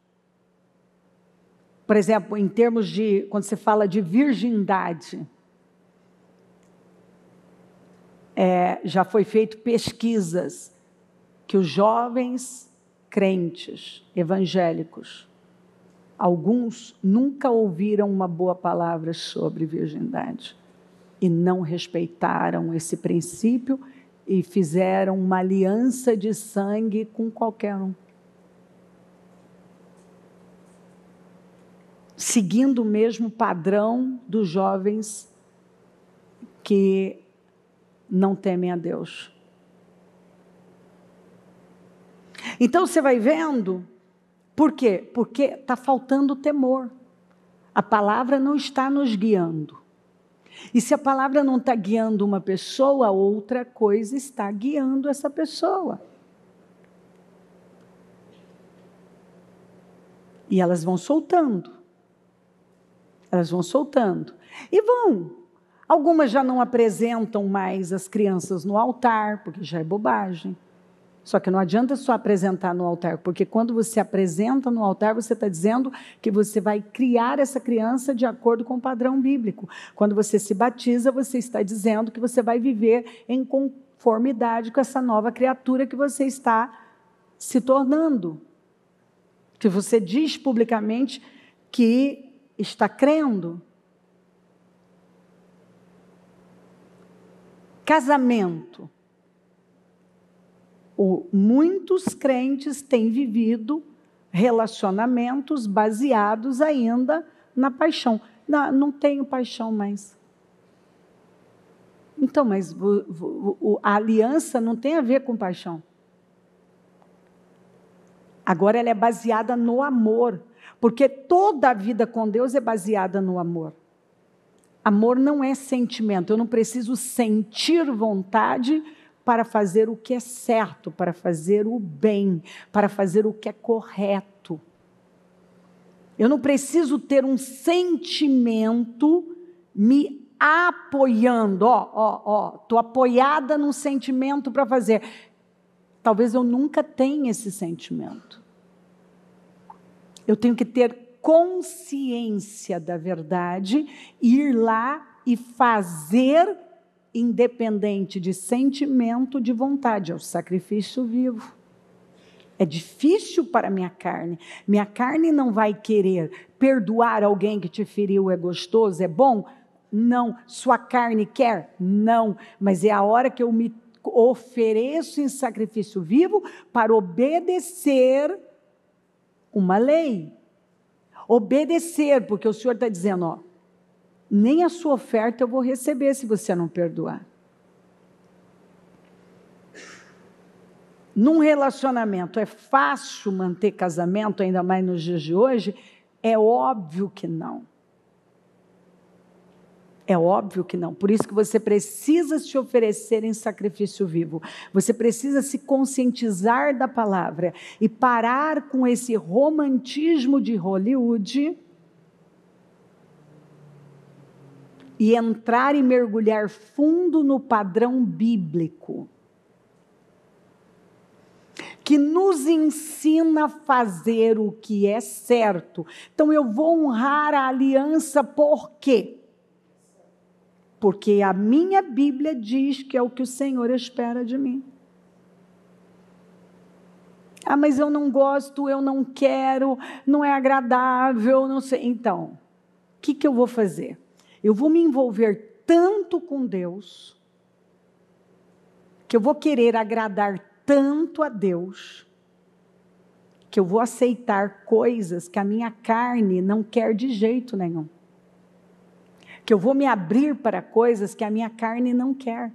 por exemplo, em termos de, quando se fala de virgindade, já foi feito pesquisas que os jovens crentes evangélicos, alguns nunca ouviram uma boa palavra sobre virgindade e não respeitaram esse princípio e fizeram uma aliança de sangue com qualquer um. Seguindo o mesmo padrão dos jovens que não temem a Deus. Então você vai vendo, por quê? Porque está faltando temor. A palavra não está nos guiando. E se a palavra não está guiando uma pessoa, outra coisa está guiando essa pessoa. E elas vão soltando. Elas vão soltando. E vão. Algumas já não apresentam mais as crianças no altar, porque já é bobagem. Só que não adianta só apresentar no altar, porque quando você apresenta no altar, você está dizendo que você vai criar essa criança de acordo com o padrão bíblico. Quando você se batiza, você está dizendo que você vai viver em conformidade com essa nova criatura que você está se tornando. Que você diz publicamente que está crendo. Casamento. Muitos crentes têm vivido relacionamentos baseados ainda na paixão. Não tenho paixão mais. Então, mas a aliança não tem a ver com paixão. Agora ela é baseada no amor, porque toda a vida com Deus é baseada no amor. Amor não é sentimento, eu não preciso sentir vontade para fazer o que é certo, para fazer o bem, para fazer o que é correto. Eu não preciso ter um sentimento me apoiando, estou apoiada num sentimento para fazer. Talvez eu nunca tenha esse sentimento. Eu tenho que ter consciência da verdade, ir lá e fazer, independente de sentimento, de vontade, é o sacrifício vivo. É difícil para minha carne. Minha carne não vai querer perdoar alguém que te feriu. É gostoso, é bom? Não. Sua carne quer? Não. Mas é a hora que eu me ofereço em sacrifício vivo para obedecer uma lei. Obedecer, porque o Senhor está dizendo, nem a sua oferta eu vou receber se você não perdoar. num relacionamento é fácil manter casamento, ainda mais nos dias de hoje? É óbvio que não. É óbvio que não. Por isso que você precisa se oferecer em sacrifício vivo. Você precisa se conscientizar da palavra e parar com esse romantismo de Hollywood e entrar e mergulhar fundo no padrão bíblico, que nos ensina a fazer o que é certo. Então eu vou honrar a aliança por quê? Porque a minha Bíblia diz que é o que o Senhor espera de mim. Ah, mas eu não gosto, eu não quero, não é agradável, não sei. Então, o que eu vou fazer? Eu vou me envolver tanto com Deus, que eu vou querer agradar tanto a Deus, que eu vou aceitar coisas que a minha carne não quer de jeito nenhum. Que eu vou me abrir para coisas que a minha carne não quer,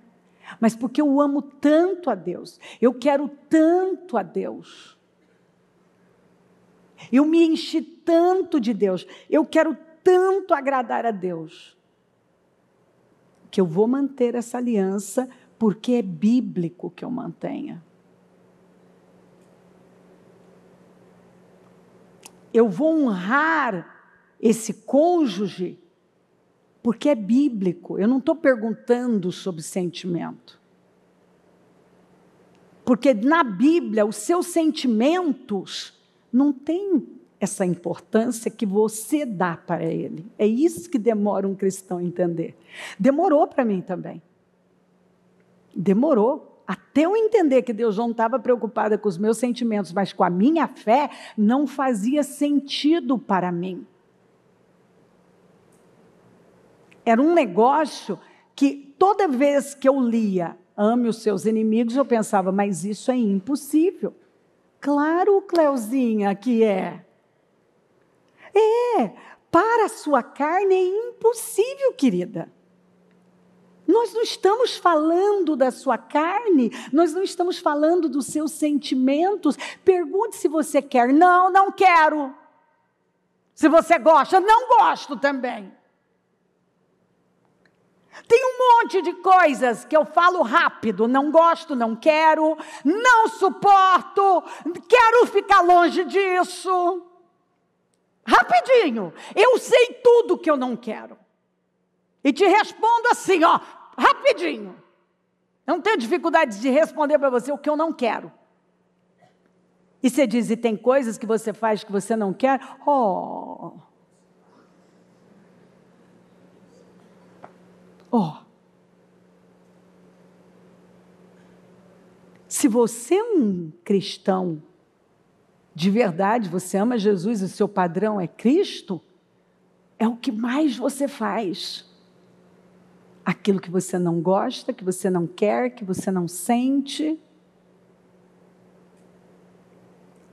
mas porque eu amo tanto a Deus, eu quero tanto a Deus, eu me enchi tanto de Deus, eu quero tanto agradar a Deus, que eu vou manter essa aliança, porque é bíblico que eu mantenha. Eu vou honrar esse cônjuge, porque é bíblico. Eu não estou perguntando sobre sentimento. Porque na Bíblia, os seus sentimentos não têm essa importância que você dá para ele. É isso que demora um cristão a entender. Demorou para mim também. Demorou. Até eu entender que Deus não estava preocupada com os meus sentimentos, mas com a minha fé, não fazia sentido para mim. Era um negócio que toda vez que eu lia ame os seus inimigos, eu pensava, mas isso é impossível. Claro, Cleuzinha, que é. Para a sua carne é impossível, querida. Nós não estamos falando da sua carne, nós não estamos falando dos seus sentimentos. Pergunte se você quer. Não, não quero. Se você gosta, não gosto também. Tem um monte de coisas que eu falo rápido, não gosto, não quero, não suporto, quero ficar longe disso. Rapidinho, eu sei tudo que eu não quero. E te respondo assim, rapidinho. Eu não tenho dificuldade de responder para você o que eu não quero. E você diz, e tem coisas que você faz que você não quer? Se você é um cristão, de verdade, você ama Jesus e o seu padrão é Cristo, é o que mais você faz. Aquilo que você não gosta, que você não quer, que você não sente.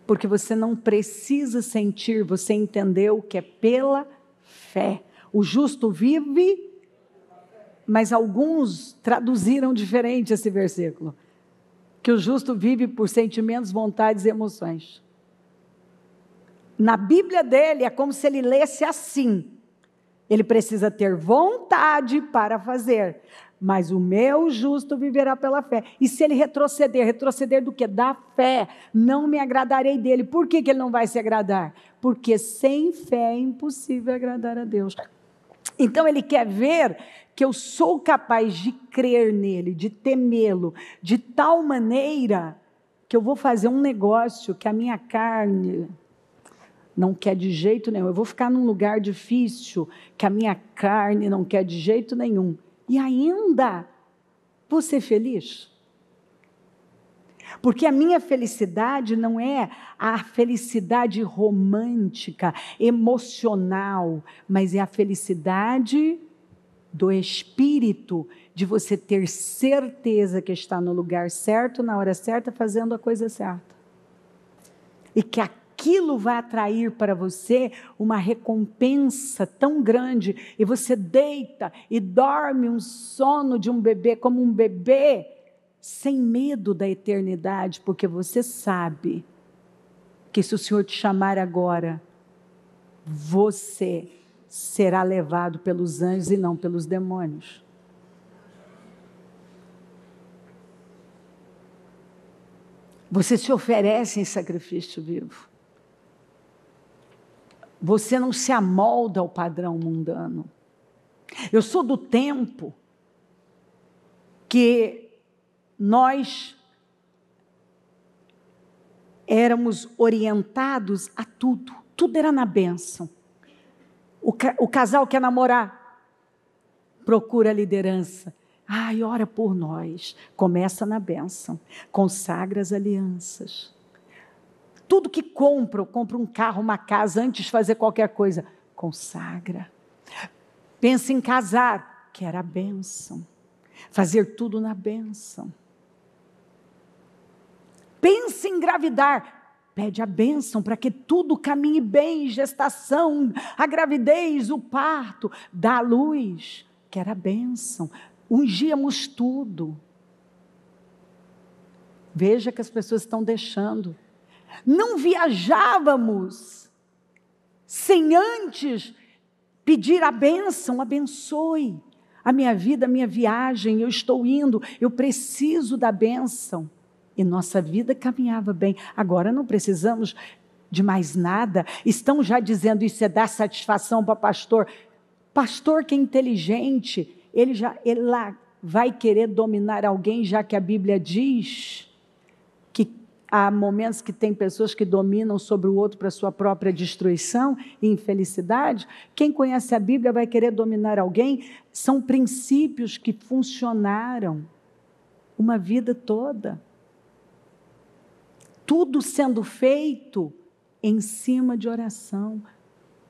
Porque você não precisa sentir, você entendeu que é pela fé. O justo vive, mas alguns traduziram diferente esse versículo. Que o justo vive por sentimentos, vontades e emoções. Na Bíblia dele é como se ele lesse assim. Ele precisa ter vontade para fazer. Mas o meu justo viverá pela fé. E se ele retroceder? Retroceder do quê? Da fé. Não me agradarei dele. Por que ele não vai se agradar? Porque sem fé é impossível agradar a Deus. Então ele quer ver que eu sou capaz de crer nele, de temê-lo, de tal maneira que eu vou fazer um negócio que a minha carne não quer de jeito nenhum. Eu vou ficar num lugar difícil que a minha carne não quer de jeito nenhum. E ainda vou ser feliz. Porque a minha felicidade não é a felicidade romântica, emocional, mas é a felicidade do espírito, de você ter certeza que está no lugar certo, na hora certa, fazendo a coisa certa. E que aquilo vai atrair para você uma recompensa tão grande, e você deita e dorme um sono de um bebê, como um bebê, sem medo da eternidade, porque você sabe que se o Senhor te chamar agora, você será levado pelos anjos e não pelos demônios. Você se oferece em sacrifício vivo. Você não se amolda ao padrão mundano. Eu sou do tempo que nós éramos orientados a tudo. Tudo era na bênção. O casal quer namorar, procura a liderança. Ai, ora por nós. Começa na bênção. Consagra as alianças. Tudo que compra um carro, uma casa, antes de fazer qualquer coisa, consagra. Pensa em casar, quer a bênção. Fazer tudo na bênção. Pensa em engravidar, pede a bênção para que tudo caminhe bem, gestação, a gravidez, o parto, dá a luz, quer a bênção. Ungíamos tudo. Veja que as pessoas estão deixando. Não viajávamos sem antes pedir a bênção. Abençoe a minha vida, a minha viagem, eu estou indo, eu preciso da bênção. E nossa vida caminhava bem. Agora não precisamos de mais nada. Estão já dizendo isso é dar satisfação para pastor. Pastor que é inteligente, ele lá vai querer dominar alguém, já que a Bíblia diz que há momentos que tem pessoas que dominam sobre o outro para sua própria destruição e infelicidade. Quem conhece a Bíblia vai querer dominar alguém. São princípios que funcionaram uma vida toda. Tudo sendo feito em cima de oração,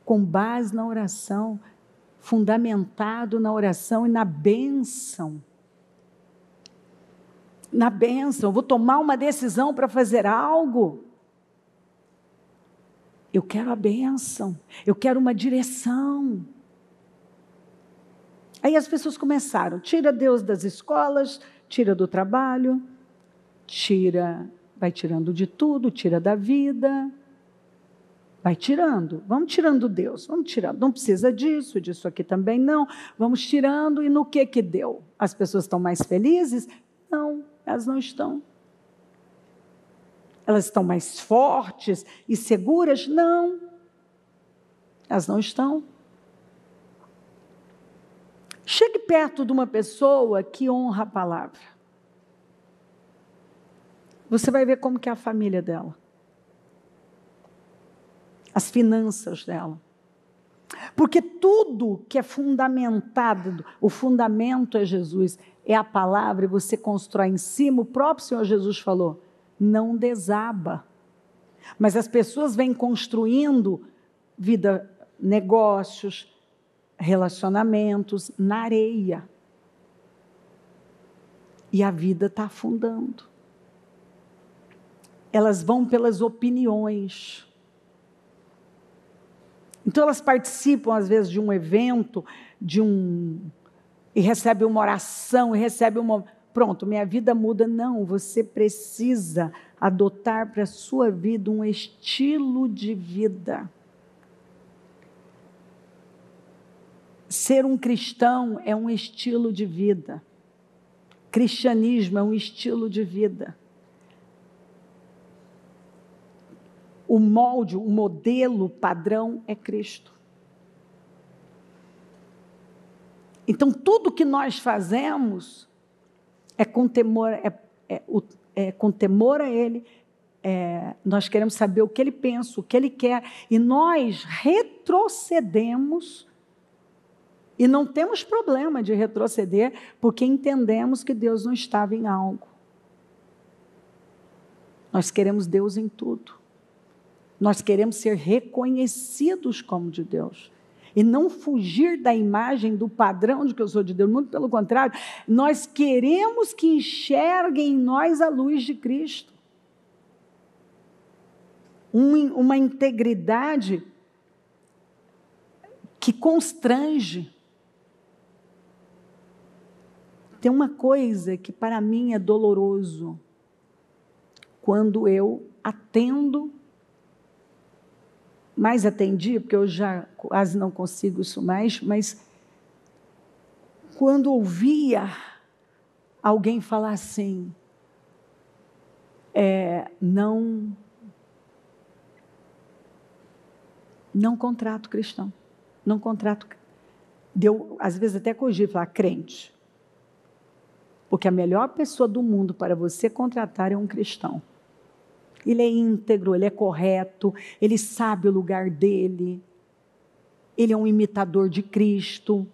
com base na oração, fundamentado na oração e na bênção. Na bênção, eu vou tomar uma decisão para fazer algo. Eu quero a bênção, eu quero uma direção. Aí as pessoas começaram, tira Deus das escolas, tira do trabalho, vai tirando de tudo, tira da vida. Vai tirando, vamos tirando Deus, vamos tirando, não precisa disso aqui também não, vamos tirando e no que deu? As pessoas estão mais felizes? Não, elas não estão. Elas estão mais fortes e seguras? Não, elas não estão. Chegue perto de uma pessoa que honra a palavra. Você vai ver como que é a família dela. As finanças dela. Porque tudo que é fundamentado, o fundamento é Jesus, é a palavra, e você constrói em cima, o próprio Senhor Jesus falou, não desaba. Mas as pessoas vêm construindo vida, negócios, relacionamentos na areia. E a vida está afundando. Elas vão pelas opiniões. Então, elas participam, às vezes, de um evento, e recebem uma oração, e recebem uma... Pronto, minha vida muda. Não, você precisa adotar para a sua vida um estilo de vida. Ser um cristão é um estilo de vida. Cristianismo é um estilo de vida. O molde, o modelo padrão é Cristo. Então, tudo que nós fazemos é com temor, com temor a Ele. Nós queremos saber o que Ele pensa, o que Ele quer. E nós retrocedemos. E não temos problema de retroceder, porque entendemos que Deus não estava em algo. Nós queremos Deus em tudo. Nós queremos ser reconhecidos como de Deus. E não fugir da imagem, do padrão de que eu sou de Deus. Muito pelo contrário, nós queremos que enxerguem em nós a luz de Cristo. Uma integridade que constrange. Tem uma coisa que para mim é doloroso, quando eu atendo, mais atendi, porque eu já quase não consigo isso mais, mas quando ouvia alguém falar assim, não contrato cristão, não contrato, deu, às vezes até corrigir, falar crente, porque a melhor pessoa do mundo para você contratar é um cristão. Ele é íntegro, ele é correto, ele sabe o lugar dele, ele é um imitador de Cristo.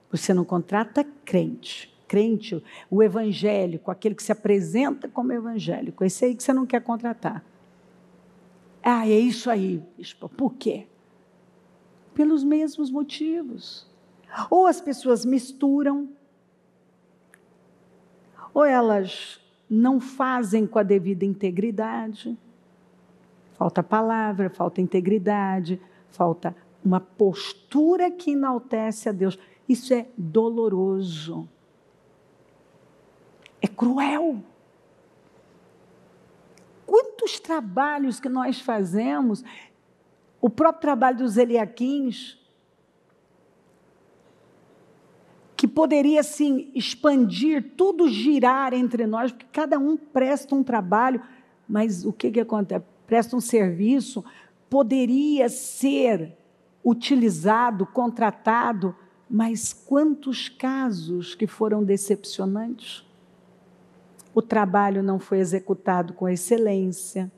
Você não contrata crente. Crente, o evangélico, aquele que se apresenta como evangélico, esse aí que você não quer contratar. Ah, é isso aí, bispo. Por quê? Pelos mesmos motivos. Ou as pessoas misturam, ou elas não fazem com a devida integridade. Falta palavra, falta integridade, falta uma postura que enaltece a Deus. Isso é doloroso. É cruel. Quantos trabalhos que nós fazemos, o próprio trabalho dos Eliaquins, que poderia, sim, expandir, tudo girar entre nós, porque cada um presta um trabalho, mas o que acontece? Presta um serviço, poderia ser utilizado, contratado, mas quantos casos que foram decepcionantes? O trabalho não foi executado com excelência,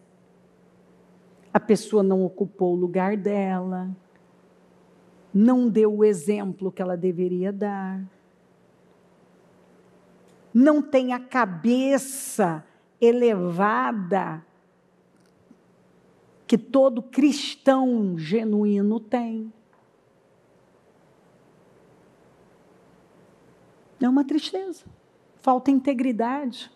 a pessoa não ocupou o lugar dela, não deu o exemplo que ela deveria dar, não tem a cabeça elevada que todo cristão genuíno tem. É uma tristeza, falta integridade.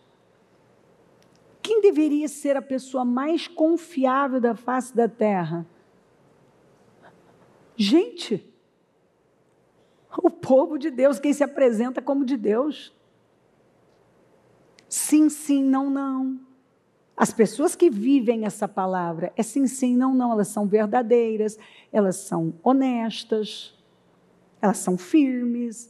Quem deveria ser a pessoa mais confiável da face da terra? Gente, o povo de Deus, quem se apresenta como de Deus. Sim, sim, não, não. As pessoas que vivem essa palavra, é sim, sim, não, não, elas são verdadeiras, elas são honestas, elas são firmes,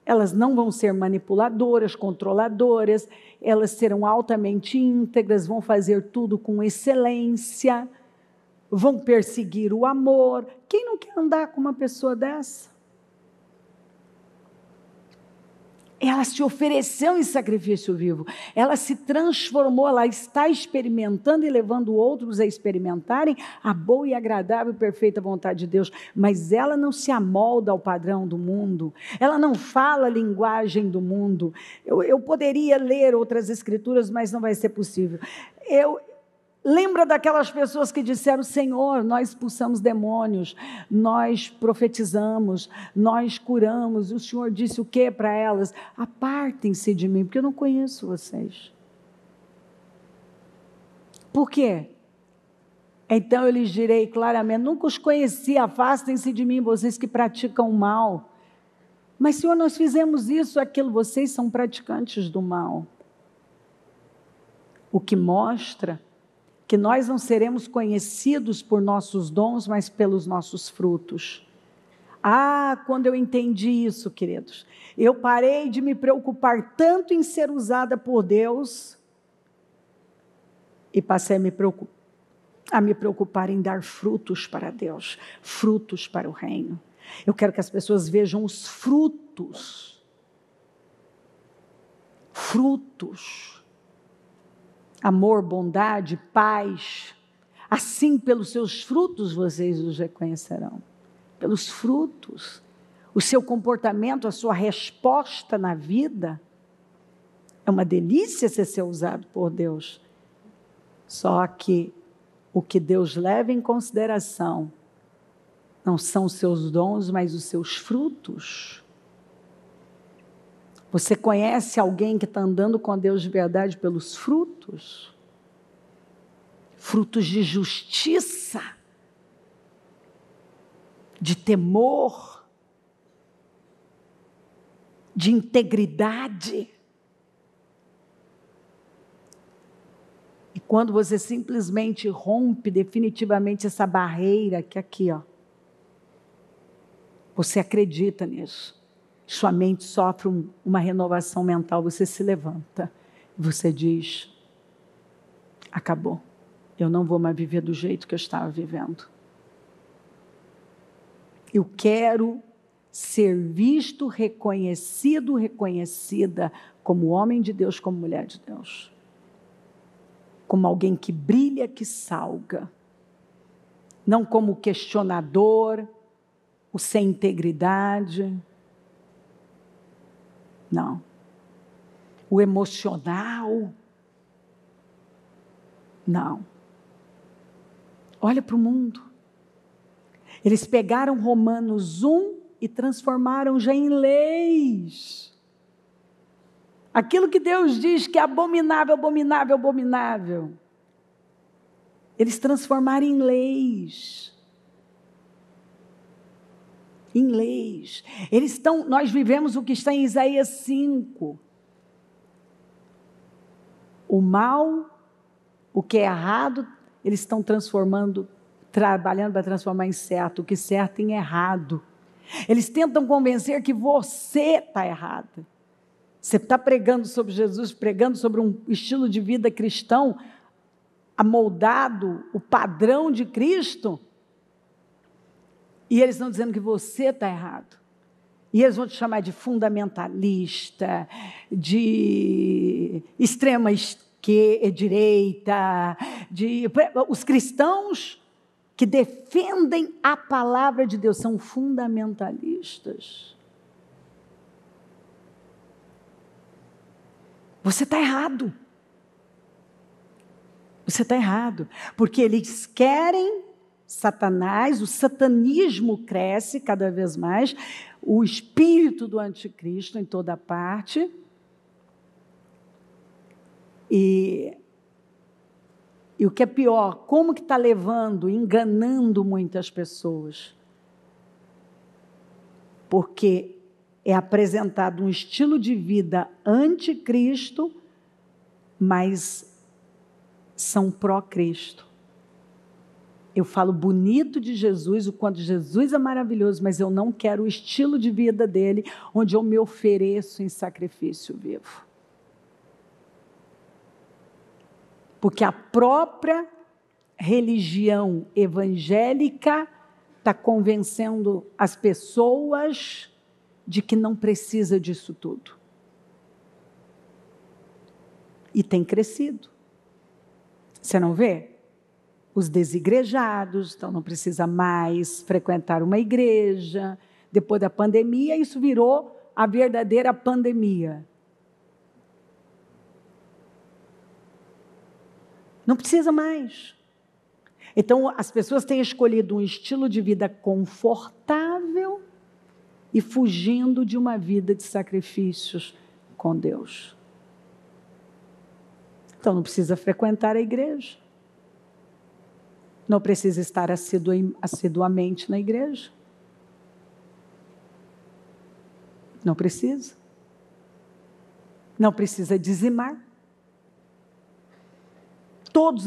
elas não vão ser manipuladoras, controladoras, elas serão altamente íntegras, vão fazer tudo com excelência, vão perseguir o amor. Quem não quer andar com uma pessoa dessa? Ela se ofereceu em sacrifício vivo, ela se transformou, ela está experimentando e levando outros a experimentarem a boa e agradável e perfeita vontade de Deus, mas ela não se amolda ao padrão do mundo, ela não fala a linguagem do mundo. Eu poderia ler outras escrituras, mas não vai ser possível. Lembra daquelas pessoas que disseram, Senhor, nós expulsamos demônios, nós profetizamos, nós curamos. O Senhor disse o que para elas? Apartem-se de mim, porque eu não conheço vocês. Por quê? Então eu lhes direi claramente, nunca os conheci, afastem-se de mim, vocês que praticam o mal. Mas, Senhor, nós fizemos isso, aquilo, vocês são praticantes do mal. O que mostra que nós não seremos conhecidos por nossos dons, mas pelos nossos frutos. Ah, quando eu entendi isso, queridos, eu parei de me preocupar tanto em ser usada por Deus e passei a me preocupar em dar frutos para Deus, frutos para o reino. Eu quero que as pessoas vejam os frutos. Frutos. Amor, bondade, paz. Assim, pelos seus frutos, vocês os reconhecerão. Pelos frutos. O seu comportamento, a sua resposta na vida. É uma delícia você ser usado por Deus. Só que o que Deus leva em consideração não são os seus dons, mas os seus frutos. Você conhece alguém que está andando com Deus de verdade pelos frutos? Frutos de justiça, de temor, de integridade. E quando você simplesmente rompe definitivamente essa barreira que aqui, ó, você acredita nisso, sua mente sofre uma renovação mental, você se levanta, você diz, acabou, eu não vou mais viver do jeito que eu estava vivendo. Eu quero ser visto, reconhecido, reconhecida como homem de Deus, como mulher de Deus. Como alguém que brilha, que salga. Não como questionador, o sem integridade. Não. O emocional. Não. Olha para o mundo. Eles pegaram Romanos 1 e transformaram já em leis. Aquilo que Deus diz que é abominável, abominável, abominável. Eles transformaram em leis. Em leis. Nós vivemos o que está em Isaías 5. O mal, o que é errado, eles estão trabalhando para transformar em certo, o que é certo em errado. Eles tentam convencer que você está errado. Você está pregando sobre Jesus, pregando sobre um estilo de vida cristão, amoldado, o padrão de Cristo, e eles estão dizendo que você está errado. E eles vão te chamar de fundamentalista, de extrema direita, os cristãos que defendem a palavra de Deus são fundamentalistas. Você está errado. Você está errado. Porque eles querem Satanás, o satanismo cresce cada vez mais, o espírito do anticristo em toda parte. E o que é pior, como que está levando, enganando muitas pessoas? Porque é apresentado um estilo de vida anticristo, mas são pró-Cristo. Eu falo bonito de Jesus, o quanto Jesus é maravilhoso, mas eu não quero o estilo de vida dele, onde eu me ofereço em sacrifício vivo. Porque a própria religião evangélica está convencendo as pessoas de que não precisa disso tudo. E tem crescido. Você não vê? Os desigrejados, então não precisa mais frequentar uma igreja. Depois da pandemia, isso virou a verdadeira pandemia. Não precisa mais. Então, as pessoas têm escolhido um estilo de vida confortável e fugindo de uma vida de sacrifícios com Deus. Então, não precisa frequentar a igreja. Não precisa estar assiduamente na igreja. Não precisa. Não precisa dizimar. Todos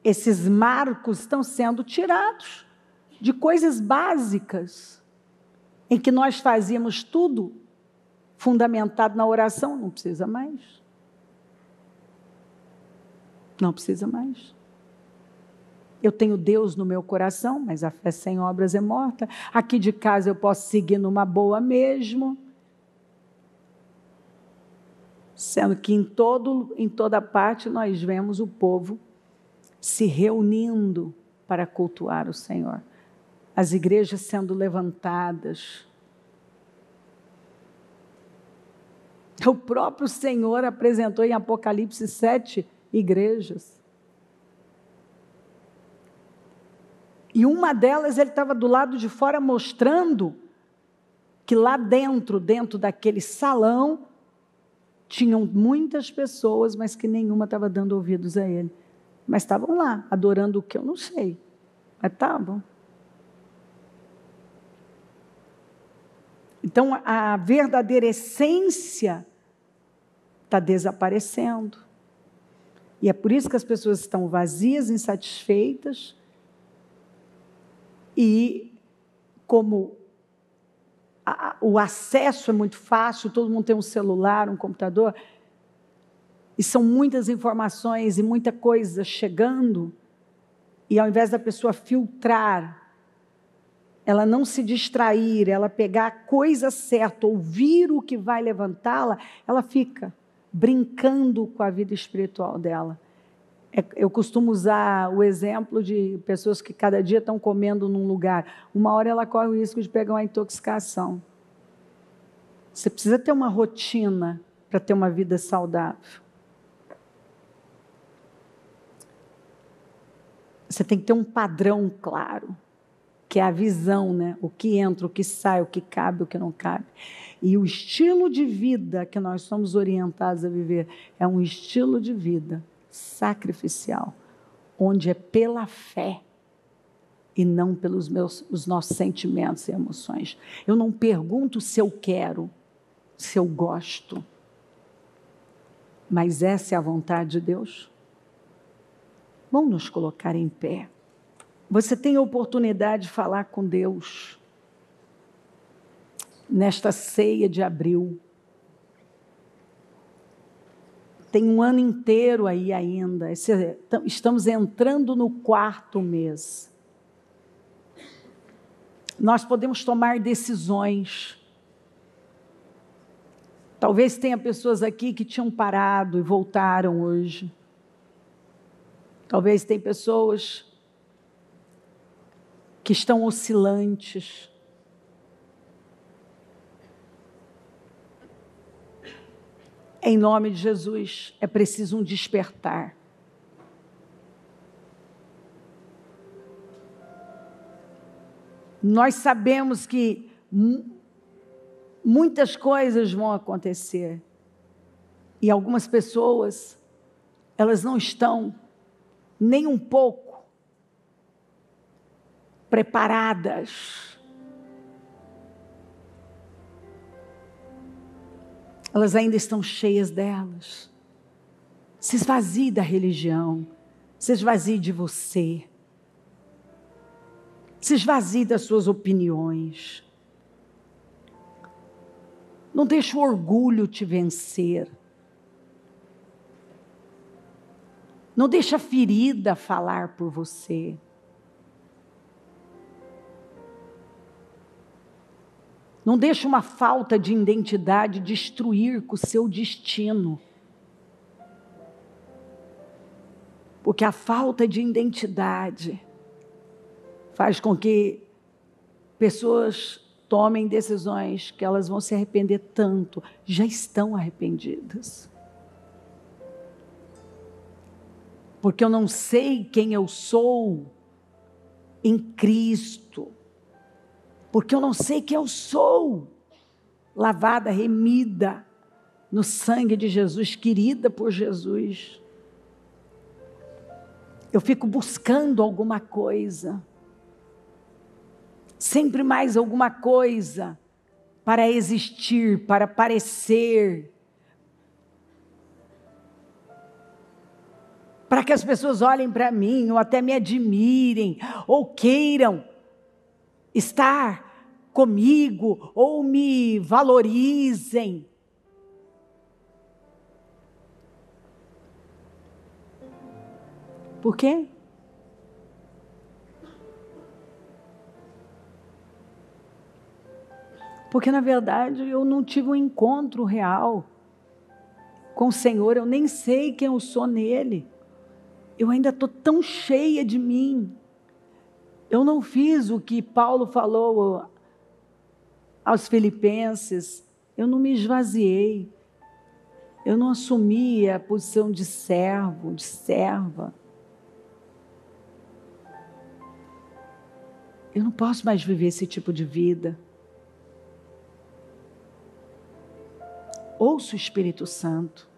esses marcos estão sendo tirados de coisas básicas, em que nós fazíamos tudo fundamentado na oração. Não precisa mais. Não precisa mais. Eu tenho Deus no meu coração, mas a fé sem obras é morta. Aqui de casa eu posso seguir numa boa mesmo. Sendo que em toda parte nós vemos o povo se reunindo para cultuar o Senhor. As igrejas sendo levantadas. O próprio Senhor apresentou em Apocalipse 7 igrejas. E uma delas ele estava do lado de fora mostrando que lá dentro daquele salão, tinham muitas pessoas, mas que nenhuma estava dando ouvidos a ele. Mas estavam lá, adorando o que eu não sei. Mas estavam. Então, a verdadeira essência está desaparecendo. E é por isso que as pessoas estão vazias, insatisfeitas, e como o acesso é muito fácil, todo mundo tem um celular, um computador, e são muitas informações e muita coisa chegando, e ao invés da pessoa filtrar, ela não se distrair, ela pegar a coisa certa, ouvir o que vai levantá-la, ela fica brincando com a vida espiritual dela. Eu costumo usar o exemplo de pessoas que cada dia estão comendo num lugar. Uma hora ela corre o risco de pegar uma intoxicação. Você precisa ter uma rotina para ter uma vida saudável. Você tem que ter um padrão claro, que é a visão, né? O que entra, o que sai, o que cabe, o que não cabe. E o estilo de vida que nós somos orientados a viver é um estilo de vida sacrificial, onde é pela fé e não pelos os nossos sentimentos e emoções. Eu não pergunto se eu quero, se eu gosto, mas essa é a vontade de Deus. Vamos nos colocar em pé. Você tem a oportunidade de falar com Deus nesta ceia de abril. Tem um ano inteiro aí ainda. Estamos entrando no 4º mês. Nós podemos tomar decisões. Talvez tenha pessoas aqui que tinham parado e voltaram hoje. Talvez tenha pessoas que estão oscilantes. Em nome de Jesus, é preciso um despertar. Nós sabemos que muitas coisas vão acontecer. E algumas pessoas, elas não estão nem um pouco preparadas. Elas ainda estão cheias delas. Se esvazie da religião, se esvazie de você, se esvazie das suas opiniões. Não deixe o orgulho te vencer. Não deixe a ferida falar por você. Não deixe uma falta de identidade destruir com o seu destino. Porque a falta de identidade faz com que pessoas tomem decisões que elas vão se arrepender tanto, já estão arrependidas. Porque eu não sei quem eu sou em Cristo. Porque eu não sei quem eu sou, lavada, remida no sangue de Jesus, querida por Jesus. Eu fico buscando alguma coisa, sempre mais alguma coisa, para existir, para parecer, para que as pessoas olhem para mim, ou até me admirem, ou queiram estar comigo, ou me valorizem. Por quê? Porque, na verdade, eu não tive um encontro real com o Senhor, eu nem sei quem eu sou nele. Eu ainda estou tão cheia de mim. Eu não fiz o que Paulo falou aos Filipenses, eu não me esvaziei, eu não assumi a posição de servo, de serva. Eu não posso mais viver esse tipo de vida. Ouça o Espírito Santo.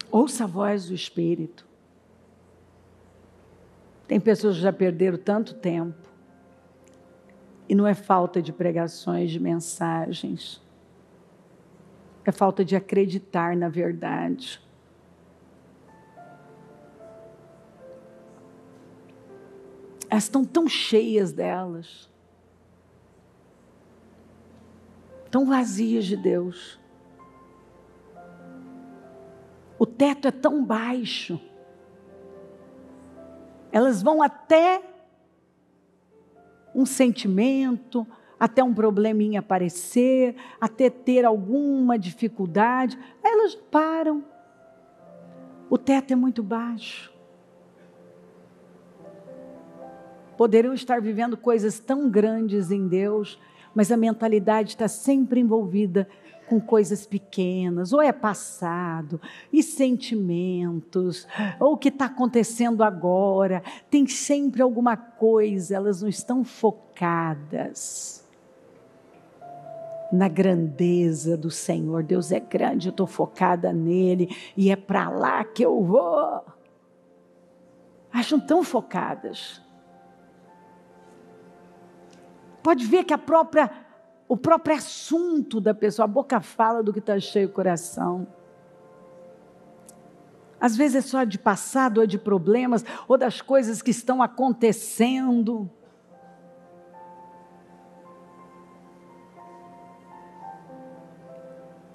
Ouça a voz do Espírito. Tem pessoas que já perderam tanto tempo. E não é falta de pregações, de mensagens. É falta de acreditar na verdade. Elas estão tão cheias delas. Tão vazias de Deus. O teto é tão baixo. Elas vão até um sentimento, até um probleminha aparecer, até ter alguma dificuldade. Aí elas param. O teto é muito baixo. Poderiam estar vivendo coisas tão grandes em Deus, mas a mentalidade está sempre envolvida com coisas pequenas, ou é passado, e sentimentos, ou o que está acontecendo agora. Tem sempre alguma coisa, elas não estão focadas na grandeza do Senhor. Deus é grande, eu estou focada nele, e é para lá que eu vou. Acham tão focadas. Pode ver que o próprio assunto da pessoa, a boca fala do que está cheio o coração. Às vezes é só de passado, ou de problemas, ou das coisas que estão acontecendo.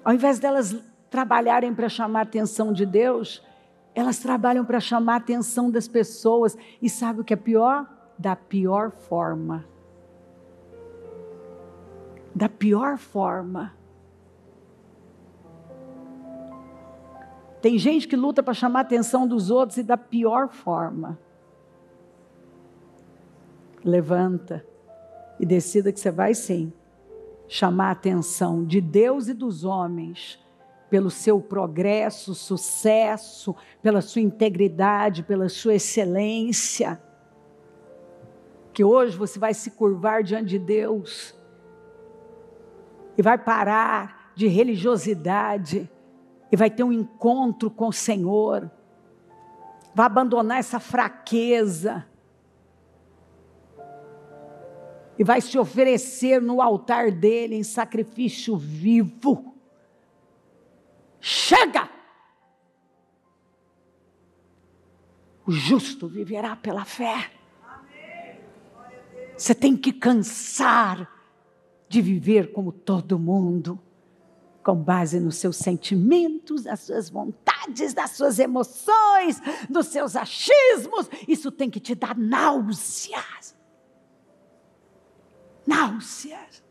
Ao invés delas trabalharem para chamar a atenção de Deus, elas trabalham para chamar a atenção das pessoas. E sabe o que é pior? Da pior forma. Da pior forma. Tem gente que luta para chamar a atenção dos outros e da pior forma. Levanta e decida que você vai sim chamar a atenção de Deus e dos homens pelo seu progresso, sucesso, pela sua integridade, pela sua excelência. Que hoje você vai se curvar diante de Deus e vai parar de religiosidade e vai ter um encontro com o Senhor. Vai abandonar essa fraqueza e vai se oferecer no altar dele em sacrifício vivo. Chega! O justo viverá pela fé. Você tem que cansar de viver como todo mundo, com base nos seus sentimentos, nas suas vontades, nas suas emoções, nos seus achismos. Isso tem que te dar náuseas. Náuseas.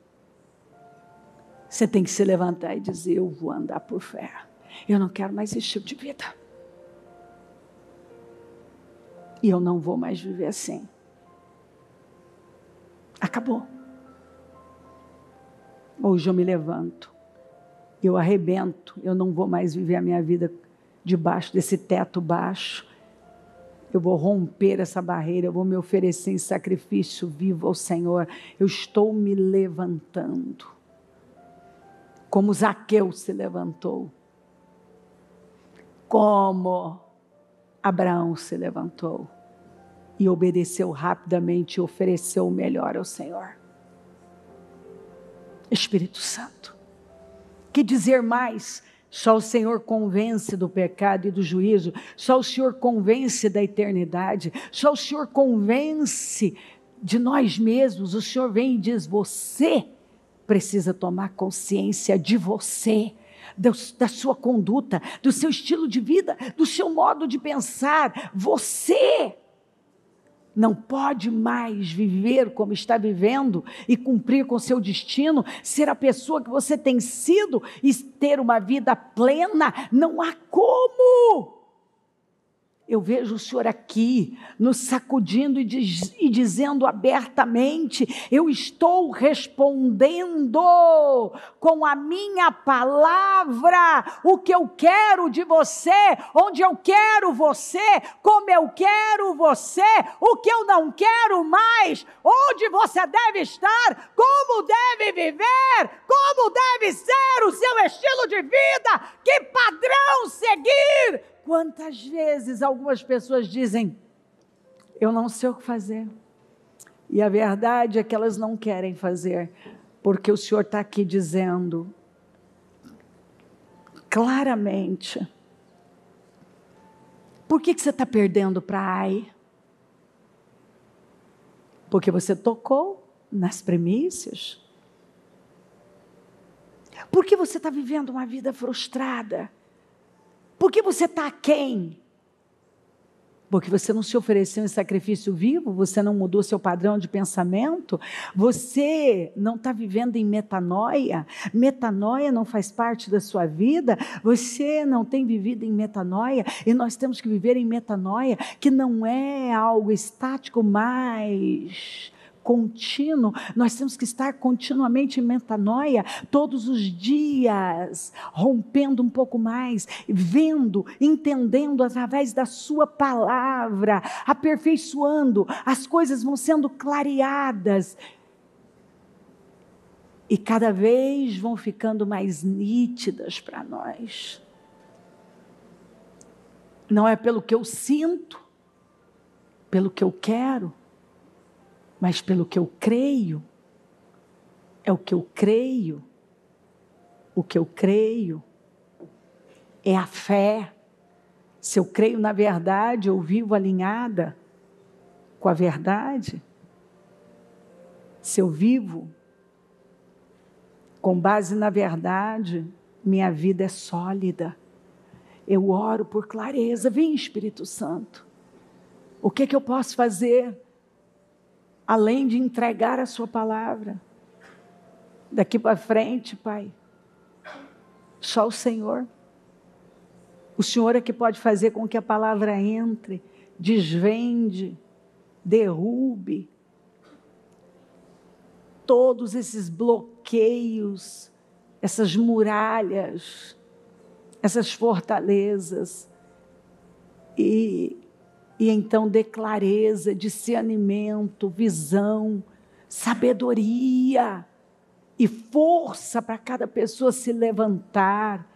Você tem que se levantar e dizer: eu vou andar por fé. Eu não quero mais esse estilo de vida. E eu não vou mais viver assim. Acabou. Hoje eu me levanto, eu arrebento, eu não vou mais viver a minha vida debaixo desse teto baixo. Eu vou romper essa barreira, eu vou me oferecer em sacrifício vivo ao Senhor. Eu estou me levantando, como Zaqueu se levantou, como Abraão se levantou e obedeceu rapidamente e ofereceu o melhor ao Senhor. Espírito Santo, que dizer mais? Só o Senhor convence do pecado e do juízo, só o Senhor convence da eternidade, só o Senhor convence de nós mesmos. O Senhor vem e diz: você precisa tomar consciência de você, da sua conduta, do seu estilo de vida, do seu modo de pensar. Você não pode mais viver como está vivendo e cumprir com seu destino, ser a pessoa que você tem sido e ter uma vida plena. Não há como. Eu vejo o Senhor aqui nos sacudindo e dizendo abertamente: eu estou respondendo com a minha palavra o que eu quero de você, onde eu quero você, como eu quero você, o que eu não quero mais, onde você deve estar, como deve viver, como deve ser o seu estilo de vida, que padrão seguir. Quantas vezes algumas pessoas dizem: eu não sei o que fazer, E a verdade é que elas não querem fazer, porque o Senhor está aqui dizendo claramente: por que você está perdendo para Ai? Porque você tocou nas primícias. Por que você está vivendo uma vida frustrada? Por que você está aquém? Porque você não se ofereceu em sacrifício vivo, você não mudou seu padrão de pensamento, você não está vivendo em metanoia, metanoia não faz parte da sua vida, você não tem vivido em metanoia, e nós temos que viver em metanoia, que não é algo estático, mas contínuo. Nós temos que estar continuamente em metanoia, todos os dias, rompendo um pouco mais, vendo, entendendo através da sua palavra, aperfeiçoando, as coisas vão sendo clareadas, e cada vez vão ficando mais nítidas para nós. Não é pelo que eu sinto, pelo que eu quero, mas pelo que eu creio. É o que eu creio. O que eu creio é a fé. Se eu creio na verdade, eu vivo alinhada com a verdade. Se eu vivo com base na verdade, minha vida é sólida. Eu oro por clareza. Vem, Espírito Santo. O que eu posso fazer? Além de entregar a sua palavra, daqui para frente, Pai, só o Senhor é que pode fazer com que a palavra entre, desvende, derrube todos esses bloqueios, essas muralhas, essas fortalezas, e então dê clareza, discernimento, visão, sabedoria e força para cada pessoa se levantar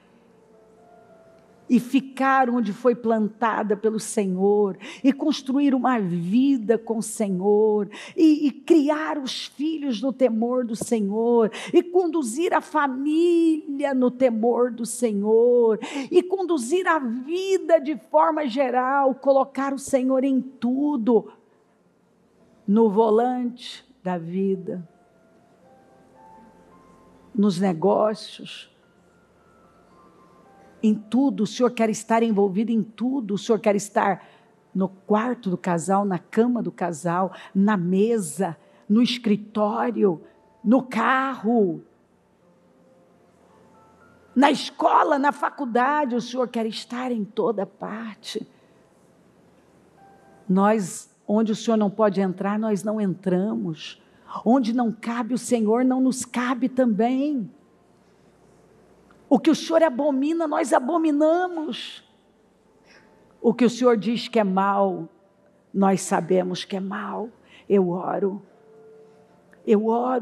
e ficar onde foi plantada pelo Senhor, e construir uma vida com o Senhor, e criar os filhos no temor do Senhor, e conduzir a família no temor do Senhor, e conduzir a vida de forma geral, colocar o Senhor em tudo, no volante da vida, nos negócios, em tudo. O Senhor quer estar envolvido em tudo. O Senhor quer estar no quarto do casal, na cama do casal, na mesa, no escritório, no carro, na escola, na faculdade. O Senhor quer estar em toda parte. Onde o Senhor não pode entrar, nós não entramos. Onde não cabe o Senhor, não nos cabe também. O que o Senhor abomina, nós abominamos. O que o Senhor diz que é mal, nós sabemos que é mal. Eu oro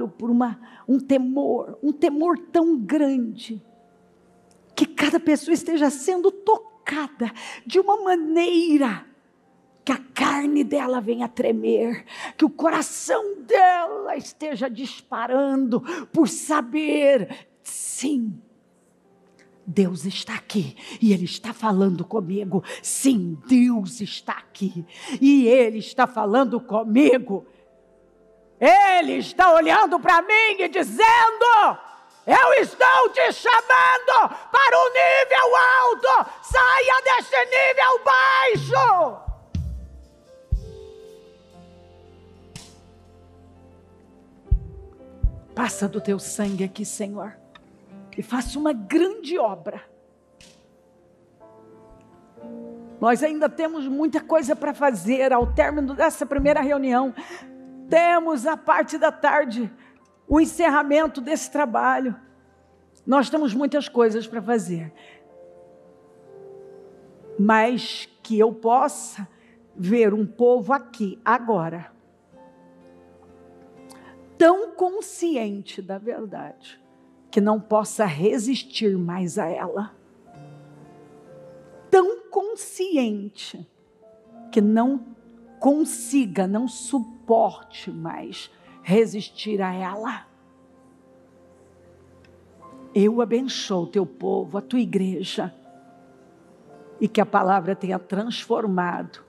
por um temor tão grande, que cada pessoa esteja sendo tocada de uma maneira que a carne dela venha a tremer, que o coração dela esteja disparando por saber, sim, Deus está aqui e Ele está falando comigo. Sim, Deus está aqui e Ele está falando comigo. Ele está olhando para mim e dizendo: eu estou te chamando para um nível alto, saia deste nível baixo. Passa do teu sangue aqui, Senhor, e faça uma grande obra. Nós ainda temos muita coisa para fazer. Ao término dessa primeira reunião, temos a parte da tarde, o encerramento desse trabalho. Nós temos muitas coisas para fazer, mas que eu possa ver um povo aqui, agora, tão consciente da verdade, que não possa resistir mais a ela. Tão consciente que não consiga, não suporte suporte mais resistir a ela. Eu abençoo o teu povo, a tua igreja, e que a palavra tenha transformado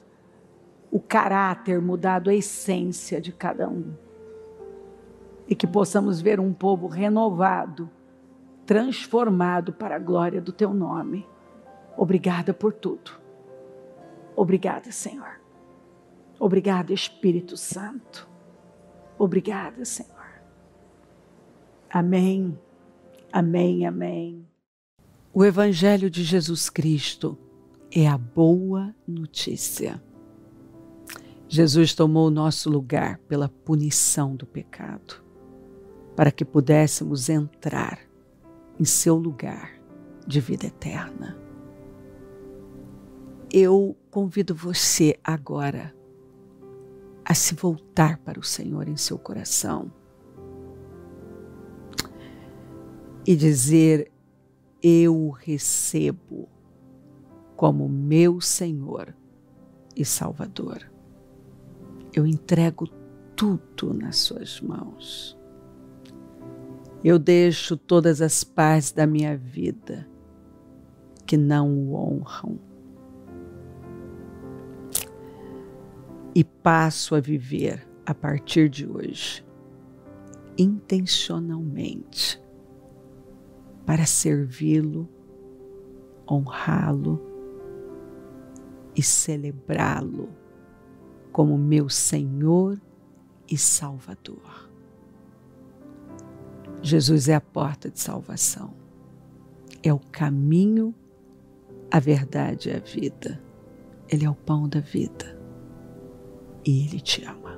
o caráter, mudado a essência de cada um. E que possamos ver um povo renovado, transformado para a glória do teu nome. Obrigada por tudo. Obrigada, Senhor. Obrigada, Espírito Santo. Obrigada, Senhor. Amém, amém, amém. O Evangelho de Jesus Cristo é a boa notícia. Jesus tomou o nosso lugar pela punição do pecado, para que pudéssemos entrar em seu lugar de vida eterna. Eu convido você agora a se voltar para o Senhor em seu coração e dizer: eu o recebo como meu Senhor e Salvador. Eu entrego tudo nas suas mãos. Eu deixo todas as partes da minha vida que não o honram e passo a viver a partir de hoje intencionalmente para servi-lo, honrá-lo e celebrá-lo como meu Senhor e Salvador. Jesus é a porta de salvação, é o caminho, a verdade e a vida. Ele é o pão da vida e Ele te ama.